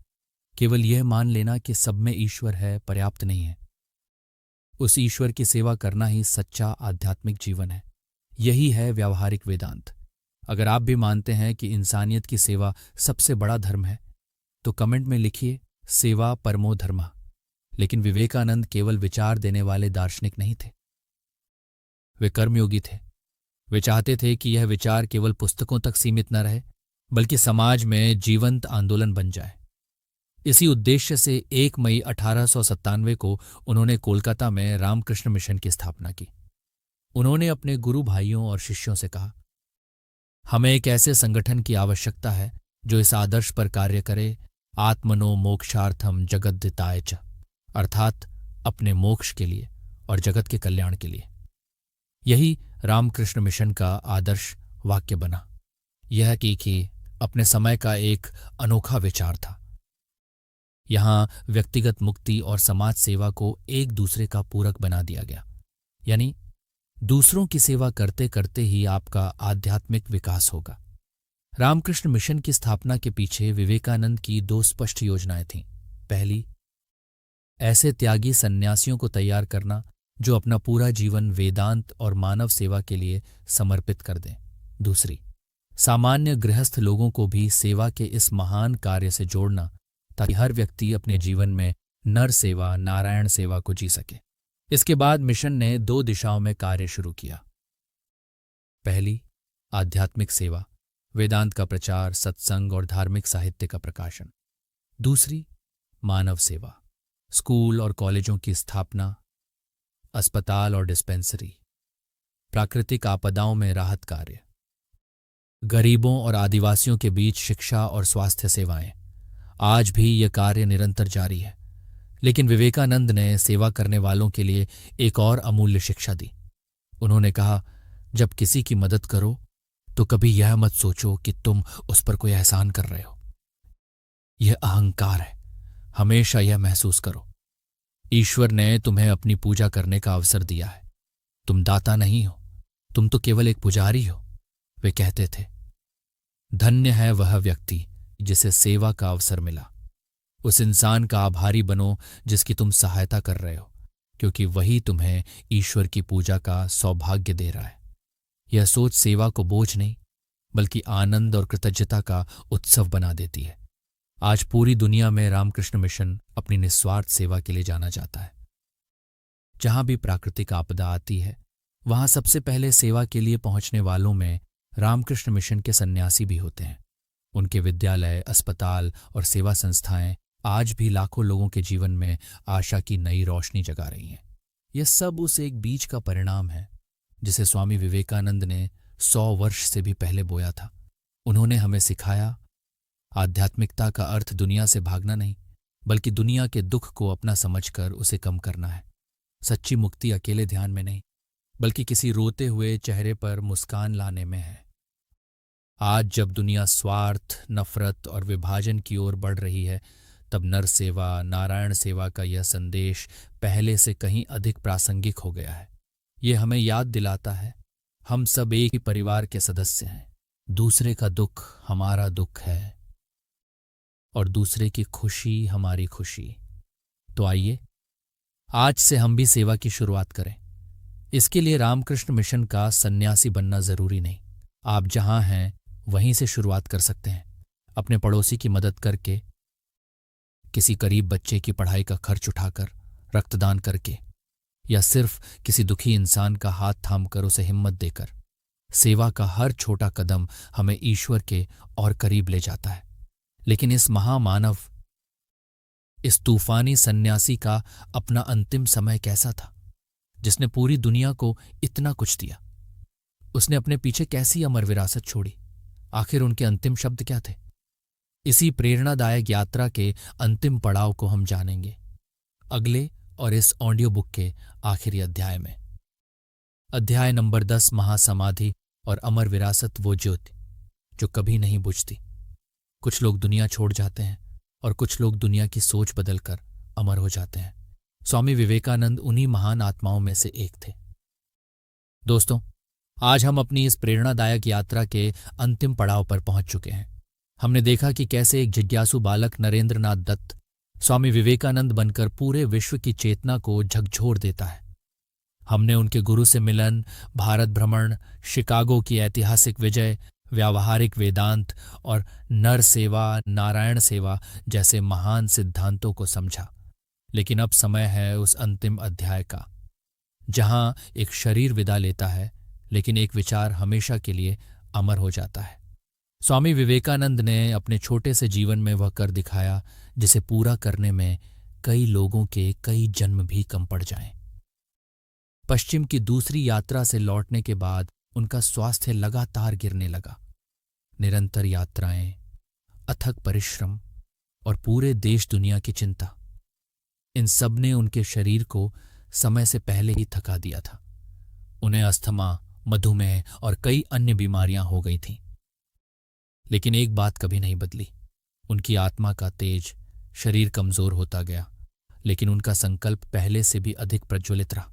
केवल यह मान लेना कि सब में ईश्वर है पर्याप्त नहीं है। उस ईश्वर की सेवा करना ही सच्चा आध्यात्मिक जीवन है। यही है व्यावहारिक वेदांत। अगर आप भी मानते हैं कि इंसानियत की सेवा सबसे बड़ा धर्म है तो कमेंट में लिखिए सेवा परमो धर्मः। लेकिन विवेकानंद केवल विचार देने वाले दार्शनिक नहीं थे, वे कर्मयोगी थे। वे चाहते थे कि यह विचार केवल पुस्तकों तक सीमित न रहे बल्कि समाज में जीवंत आंदोलन बन जाए। इसी उद्देश्य से 1 मई 1897 को उन्होंने कोलकाता में रामकृष्ण मिशन की स्थापना की। उन्होंने अपने गुरु भाइयों और शिष्यों से कहा, हमें एक ऐसे संगठन की आवश्यकता है जो इस आदर्श पर कार्य करे, आत्मनो मोक्षार्थम जगद्दिताय च, अर्थात अपने मोक्ष के लिए और जगत के कल्याण के लिए। यही रामकृष्ण मिशन का आदर्श वाक्य बना। यह कि अपने समय का एक अनोखा विचार था। यहां व्यक्तिगत मुक्ति और समाज सेवा को एक दूसरे का पूरक बना दिया गया, यानी दूसरों की सेवा करते करते ही आपका आध्यात्मिक विकास होगा। रामकृष्ण मिशन की स्थापना के पीछे विवेकानंद की 2 स्पष्ट योजनाएं थीं। पहली, ऐसे त्यागी सन्यासियों को तैयार करना जो अपना पूरा जीवन वेदांत और मानव सेवा के लिए समर्पित कर दें। दूसरी, सामान्य गृहस्थ लोगों को भी सेवा के इस महान कार्य से जोड़ना ताकि हर व्यक्ति अपने जीवन में नर सेवा, नारायण सेवा को जी सके। इसके बाद मिशन ने 2 दिशाओं में कार्य शुरू किया। पहली, आध्यात्मिक सेवा, वेदांत का प्रचार, सत्संग और धार्मिक साहित्य का प्रकाशन। दूसरी, मानव सेवा, स्कूल और कॉलेजों की स्थापना, अस्पताल और डिस्पेंसरी, प्राकृतिक आपदाओं में राहत कार्य, गरीबों और आदिवासियों के बीच शिक्षा और स्वास्थ्य सेवाएं। आज भी यह कार्य निरंतर जारी है। लेकिन विवेकानंद ने सेवा करने वालों के लिए एक और अमूल्य शिक्षा दी। उन्होंने कहा, जब किसी की मदद करो तो कभी यह मत सोचो कि तुम उस पर कोई एहसान कर रहे हो। यह अहंकार है। हमेशा यह महसूस करो, ईश्वर ने तुम्हें अपनी पूजा करने का अवसर दिया है। तुम दाता नहीं हो, तुम तो केवल एक पुजारी हो। वे कहते थे, धन्य है वह व्यक्ति जिसे सेवा का अवसर मिला। उस इंसान का आभारी बनो जिसकी तुम सहायता कर रहे हो, क्योंकि वही तुम्हें ईश्वर की पूजा का सौभाग्य दे रहा है। यह सोच सेवा को बोझ नहीं बल्कि आनंद और कृतज्ञता का उत्सव बना देती है। आज पूरी दुनिया में रामकृष्ण मिशन अपनी निस्वार्थ सेवा के लिए जाना जाता है। जहां भी प्राकृतिक आपदा आती है वहां सबसे पहले सेवा के लिए पहुंचने वालों में रामकृष्ण मिशन के सन्यासी भी होते हैं। उनके विद्यालय, अस्पताल और सेवा संस्थाएं आज भी लाखों लोगों के जीवन में आशा की नई रोशनी जगा रही हैं। यह सब उस एक बीज का परिणाम है जिसे स्वामी विवेकानंद ने 100 वर्ष से भी पहले बोया था। उन्होंने हमें सिखाया, आध्यात्मिकता का अर्थ दुनिया से भागना नहीं बल्कि दुनिया के दुख को अपना समझकर उसे कम करना है। सच्ची मुक्ति अकेले ध्यान में नहीं बल्कि किसी रोते हुए चेहरे पर मुस्कान लाने में है। आज जब दुनिया स्वार्थ, नफरत और विभाजन की ओर बढ़ रही है, तब नर सेवा, नारायण सेवा का यह संदेश पहले से कहीं अधिक प्रासंगिक हो गया है। यह हमें याद दिलाता है, हम सब एक ही परिवार के सदस्य हैं। दूसरे का दुख हमारा दुख है और दूसरे की खुशी हमारी खुशी। तो आइए आज से हम भी सेवा की शुरुआत करें। इसके लिए रामकृष्ण मिशन का सन्यासी बनना जरूरी नहीं। आप जहां हैं वहीं से शुरुआत कर सकते हैं। अपने पड़ोसी की मदद करके, किसी गरीब बच्चे की पढ़ाई का खर्च उठाकर, रक्तदान करके या सिर्फ किसी दुखी इंसान का हाथ थामकर उसे हिम्मत देकर। सेवा का हर छोटा कदम हमें ईश्वर के और करीब ले जाता है। लेकिन इस महामानव, इस तूफानी सन्यासी का अपना अंतिम समय कैसा था, जिसने पूरी दुनिया को इतना कुछ दिया? उसने अपने पीछे कैसी अमर विरासत छोड़ी? आखिर उनके अंतिम शब्द क्या थे? इसी प्रेरणादायक यात्रा के अंतिम पड़ाव को हम जानेंगे अगले और इस ऑडियो बुक के आखिरी अध्याय में। अध्याय नंबर 10, महासमाधि और अमर विरासत, वो ज्योति जो कभी नहीं बुझती। कुछ लोग दुनिया छोड़ जाते हैं और कुछ लोग दुनिया की सोच बदलकर अमर हो जाते हैं। स्वामी विवेकानंद उन्हीं महान आत्माओं में से एक थे। दोस्तों, आज हम अपनी इस प्रेरणादायक यात्रा के अंतिम पड़ाव पर पहुंच चुके हैं। हमने देखा कि कैसे एक जिज्ञासु बालक नरेंद्र नाथ दत्त स्वामी विवेकानंद बनकर पूरे विश्व की चेतना को झकझोर देता है। हमने उनके गुरु से मिलन, भारत भ्रमण, शिकागो की ऐतिहासिक विजय, व्यावहारिक वेदांत और नर सेवा, नारायण सेवा जैसे महान सिद्धांतों को समझा। लेकिन अब समय है उस अंतिम अध्याय का, जहां एक शरीर विदा लेता है लेकिन एक विचार हमेशा के लिए अमर हो जाता है। स्वामी विवेकानंद ने अपने छोटे से जीवन में वह कर दिखाया जिसे पूरा करने में कई लोगों के कई जन्म भी कम पड़ जाएं। पश्चिम की दूसरी यात्रा से लौटने के बाद उनका स्वास्थ्य लगातार गिरने लगा। निरंतर यात्राएं, अथक परिश्रम और पूरे देश दुनिया की चिंता, इन सब ने उनके शरीर को समय से पहले ही थका दिया था। उन्हें अस्थमा, मधुमेह और कई अन्य बीमारियां हो गई थीं। लेकिन एक बात कभी नहीं बदली, उनकी आत्मा का तेज। शरीर कमजोर होता गया, लेकिन उनका संकल्प पहले से भी अधिक प्रज्वलित रहा।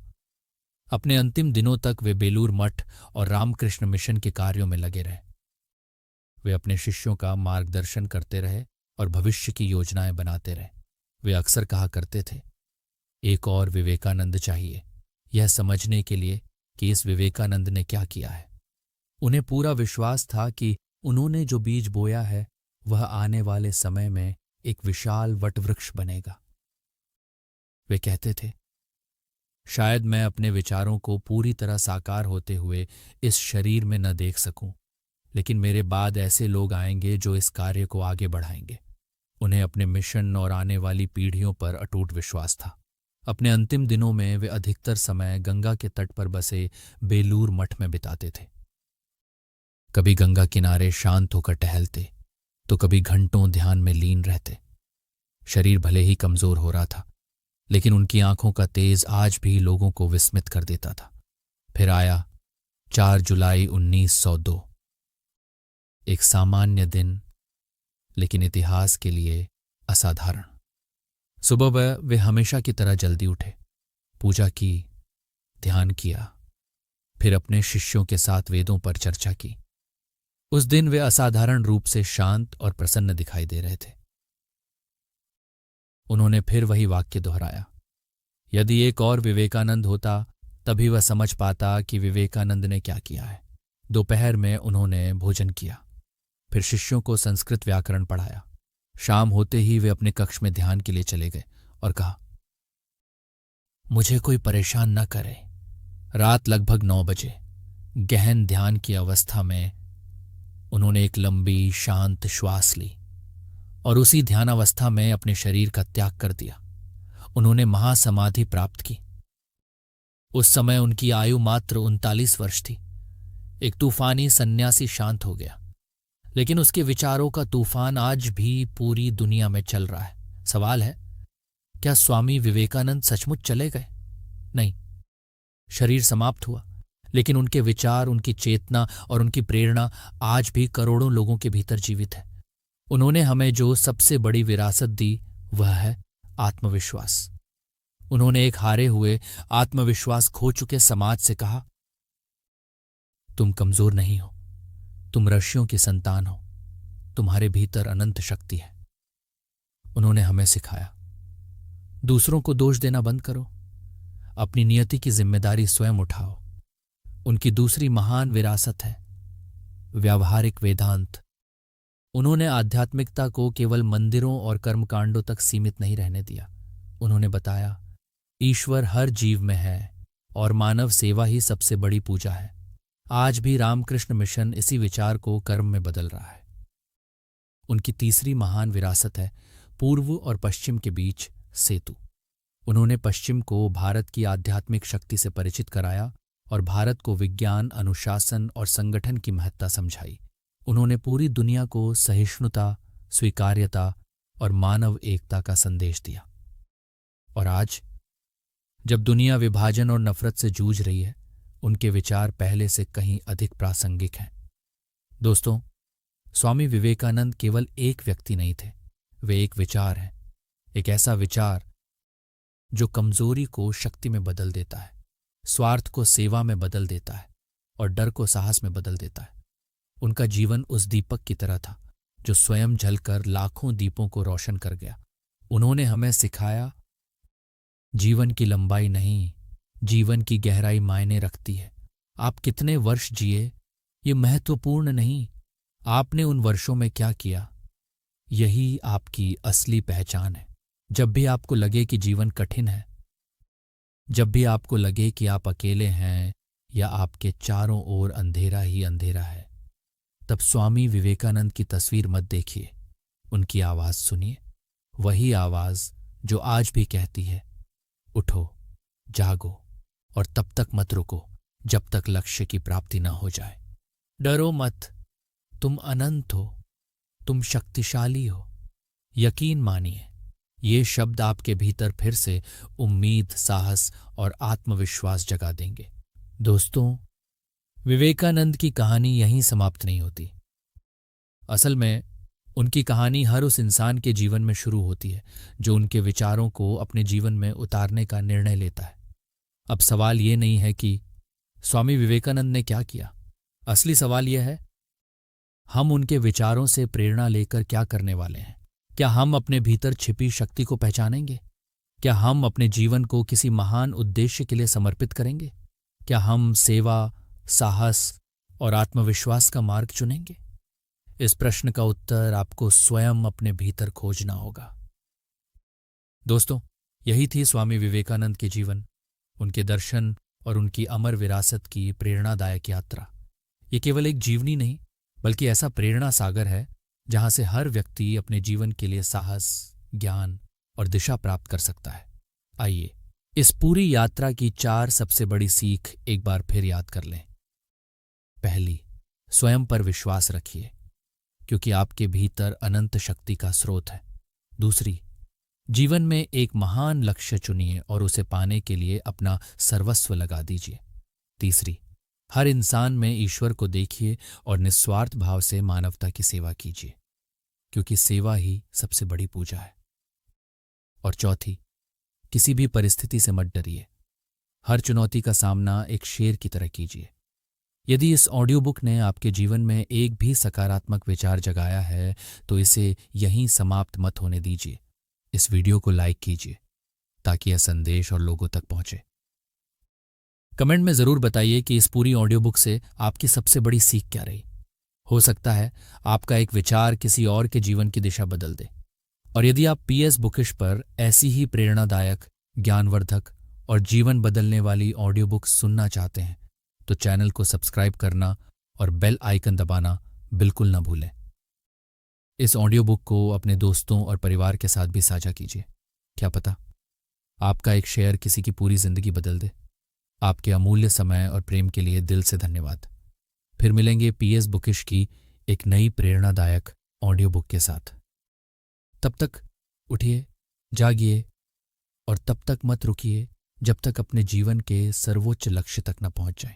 अपने अंतिम दिनों तक वे बेलूर मठ और रामकृष्ण मिशन के कार्यों में लगे रहे। वे अपने शिष्यों का मार्गदर्शन करते रहे और भविष्य की योजनाएं बनाते रहे। वे अक्सर कहा करते थे, एक और विवेकानंद चाहिए, यह समझने के लिए कि इस विवेकानंद ने क्या किया है। उन्हें पूरा विश्वास था कि उन्होंने जो बीज बोया है वह आने वाले समय में एक विशाल वटवृक्ष बनेगा। वे कहते थे, शायद मैं अपने विचारों को पूरी तरह साकार होते हुए इस शरीर में न देख सकूं, लेकिन मेरे बाद ऐसे लोग आएंगे जो इस कार्य को आगे बढ़ाएंगे। उन्हें अपने मिशन और आने वाली पीढ़ियों पर अटूट विश्वास था। अपने अंतिम दिनों में वे अधिकतर समय गंगा के तट पर बसे बेलूर मठ में बिताते थे। कभी गंगा किनारे शांत होकर टहलते, तो कभी घंटों ध्यान में लीन रहते। शरीर भले ही कमजोर हो रहा था, लेकिन उनकी आंखों का तेज आज भी लोगों को विस्मित कर देता था। फिर आया 4 जुलाई 1902, एक सामान्य दिन, लेकिन इतिहास के लिए असाधारण। सुबह वे हमेशा की तरह जल्दी उठे, पूजा की, ध्यान किया, फिर अपने शिष्यों के साथ वेदों पर चर्चा की। उस दिन वे असाधारण रूप से शांत और प्रसन्न दिखाई दे रहे थे। उन्होंने फिर वही वाक्य दोहराया, यदि एक और विवेकानंद होता तभी वह समझ पाता कि विवेकानंद ने क्या किया है। दोपहर में उन्होंने भोजन किया, फिर शिष्यों को संस्कृत व्याकरण पढ़ाया। शाम होते ही वे अपने कक्ष में ध्यान के लिए चले गए और कहा, मुझे कोई परेशान न करे। रात लगभग 9 बजे गहन ध्यान की अवस्था में उन्होंने एक लंबी शांत श्वास ली और उसी ध्यानावस्था में अपने शरीर का त्याग कर दिया। उन्होंने महासमाधि प्राप्त की। उस समय उनकी आयु मात्र 39 वर्ष थी। एक तूफानी सन्यासी शांत हो गया, लेकिन उसके विचारों का तूफान आज भी पूरी दुनिया में चल रहा है। सवाल है, क्या स्वामी विवेकानंद सचमुच चले गए? नहीं, शरीर समाप्त हुआ, लेकिन उनके विचार, उनकी चेतना और उनकी प्रेरणा आज भी करोड़ों लोगों के भीतर जीवित है। उन्होंने हमें जो सबसे बड़ी विरासत दी वह है आत्मविश्वास। उन्होंने एक हारे हुए, आत्मविश्वास खो चुके समाज से कहा, तुम कमजोर नहीं हो, तुम ऋषियों की संतान हो, तुम्हारे भीतर अनंत शक्ति है। उन्होंने हमें सिखाया, दूसरों को दोष देना बंद करो, अपनी नियति की जिम्मेदारी स्वयं उठाओ। उनकी दूसरी महान विरासत है व्यावहारिक वेदांत। उन्होंने आध्यात्मिकता को केवल मंदिरों और कर्मकांडों तक सीमित नहीं रहने दिया। उन्होंने बताया, ईश्वर हर जीव में है और मानव सेवा ही सबसे बड़ी पूजा है। आज भी रामकृष्ण मिशन इसी विचार को कर्म में बदल रहा है। उनकी तीसरी महान विरासत है पूर्व और पश्चिम के बीच सेतु। उन्होंने पश्चिम को भारत की आध्यात्मिक शक्ति से परिचित कराया और भारत को विज्ञान, अनुशासन और संगठन की महत्ता समझाई। उन्होंने पूरी दुनिया को सहिष्णुता, स्वीकार्यता और मानव एकता का संदेश दिया। और आज जब दुनिया विभाजन और नफरत से जूझ रही है, उनके विचार पहले से कहीं अधिक प्रासंगिक हैं। दोस्तों, स्वामी विवेकानंद केवल एक व्यक्ति नहीं थे, वे एक विचार हैं। एक ऐसा विचार जो कमजोरी को शक्ति में बदल देता है, स्वार्थ को सेवा में बदल देता है और डर को साहस में बदल देता है। उनका जीवन उस दीपक की तरह था जो स्वयं जलकर लाखों दीपों को रोशन कर गया। उन्होंने हमें सिखाया, जीवन की लंबाई नहीं, जीवन की गहराई मायने रखती है। आप कितने वर्ष जिए ये महत्वपूर्ण नहीं, आपने उन वर्षों में क्या किया, यही आपकी असली पहचान है। जब भी आपको लगे कि जीवन कठिन है, जब भी आपको लगे कि आप अकेले हैं या आपके चारों ओर अंधेरा ही अंधेरा है, तब स्वामी विवेकानंद की तस्वीर मत देखिए, उनकी आवाज सुनिए। वही आवाज जो आज भी कहती है, उठो, जागो और तब तक मत रुको जब तक लक्ष्य की प्राप्ति न हो जाए। डरो मत, तुम अनंत हो, तुम शक्तिशाली हो। यकीन मानिए, ये शब्द आपके भीतर फिर से उम्मीद, साहस और आत्मविश्वास जगा देंगे। दोस्तों, विवेकानंद की कहानी यहीं समाप्त नहीं होती। असल में उनकी कहानी हर उस इंसान के जीवन में शुरू होती है जो उनके विचारों को अपने जीवन में उतारने का निर्णय लेता है। अब सवाल ये नहीं है कि स्वामी विवेकानंद ने क्या किया, असली सवाल यह है, हम उनके विचारों से प्रेरणा लेकर क्या करने वाले हैं। क्या हम अपने भीतर छिपी शक्ति को पहचानेंगे? क्या हम अपने जीवन को किसी महान उद्देश्य के लिए समर्पित करेंगे? क्या हम सेवा, साहस और आत्मविश्वास का मार्ग चुनेंगे? इस प्रश्न का उत्तर आपको स्वयं अपने भीतर खोजना होगा। दोस्तों, यही थी स्वामी विवेकानंद के जीवन, उनके दर्शन और उनकी अमर विरासत की प्रेरणादायक यात्रा। ये केवल एक जीवनी नहीं, बल्कि ऐसा प्रेरणा सागर है जहां से हर व्यक्ति अपने जीवन के लिए साहस, ज्ञान और दिशा प्राप्त कर सकता है। आइए इस पूरी यात्रा की 4 सबसे बड़ी सीख एक बार फिर याद कर लें। पहली, स्वयं पर विश्वास रखिए, क्योंकि आपके भीतर अनंत शक्ति का स्रोत है। दूसरी, जीवन में एक महान लक्ष्य चुनिए और उसे पाने के लिए अपना सर्वस्व लगा दीजिए। तीसरी, हर इंसान में ईश्वर को देखिए और निस्वार्थ भाव से मानवता की सेवा कीजिए, क्योंकि सेवा ही सबसे बड़ी पूजा है। और चौथी, किसी भी परिस्थिति से मत डरिए, हर चुनौती का सामना एक शेर की तरह कीजिए। यदि इस ऑडियो बुक ने आपके जीवन में एक भी सकारात्मक विचार जगाया है तो इसे यहीं समाप्त मत होने दीजिए। इस वीडियो को लाइक कीजिए ताकि यह संदेश और लोगों तक पहुंचे। कमेंट में जरूर बताइए कि इस पूरी ऑडियो बुक से आपकी सबसे बड़ी सीख क्या रही। हो सकता है आपका एक विचार किसी और के जीवन की दिशा बदल दे। और यदि आप पीएस बुकिश पर ऐसी ही प्रेरणादायक, ज्ञानवर्धक और जीवन बदलने वाली ऑडियो बुक सुनना चाहते हैं तो चैनल को सब्सक्राइब करना और बेल आइकन दबाना बिल्कुल न भूलें। इस ऑडियो बुक को अपने दोस्तों और परिवार के साथ भी साझा कीजिए। क्या पता आपका एक शेयर किसी की पूरी जिंदगी बदल दे। आपके अमूल्य समय और प्रेम के लिए दिल से धन्यवाद। फिर मिलेंगे पीएस बुकिश की एक नई प्रेरणादायक ऑडियो बुक के साथ। तब तक उठिए, जागिए और तब तक मत रुकिए जब तक अपने जीवन के सर्वोच्च लक्ष्य तक न पहुंच जाएं।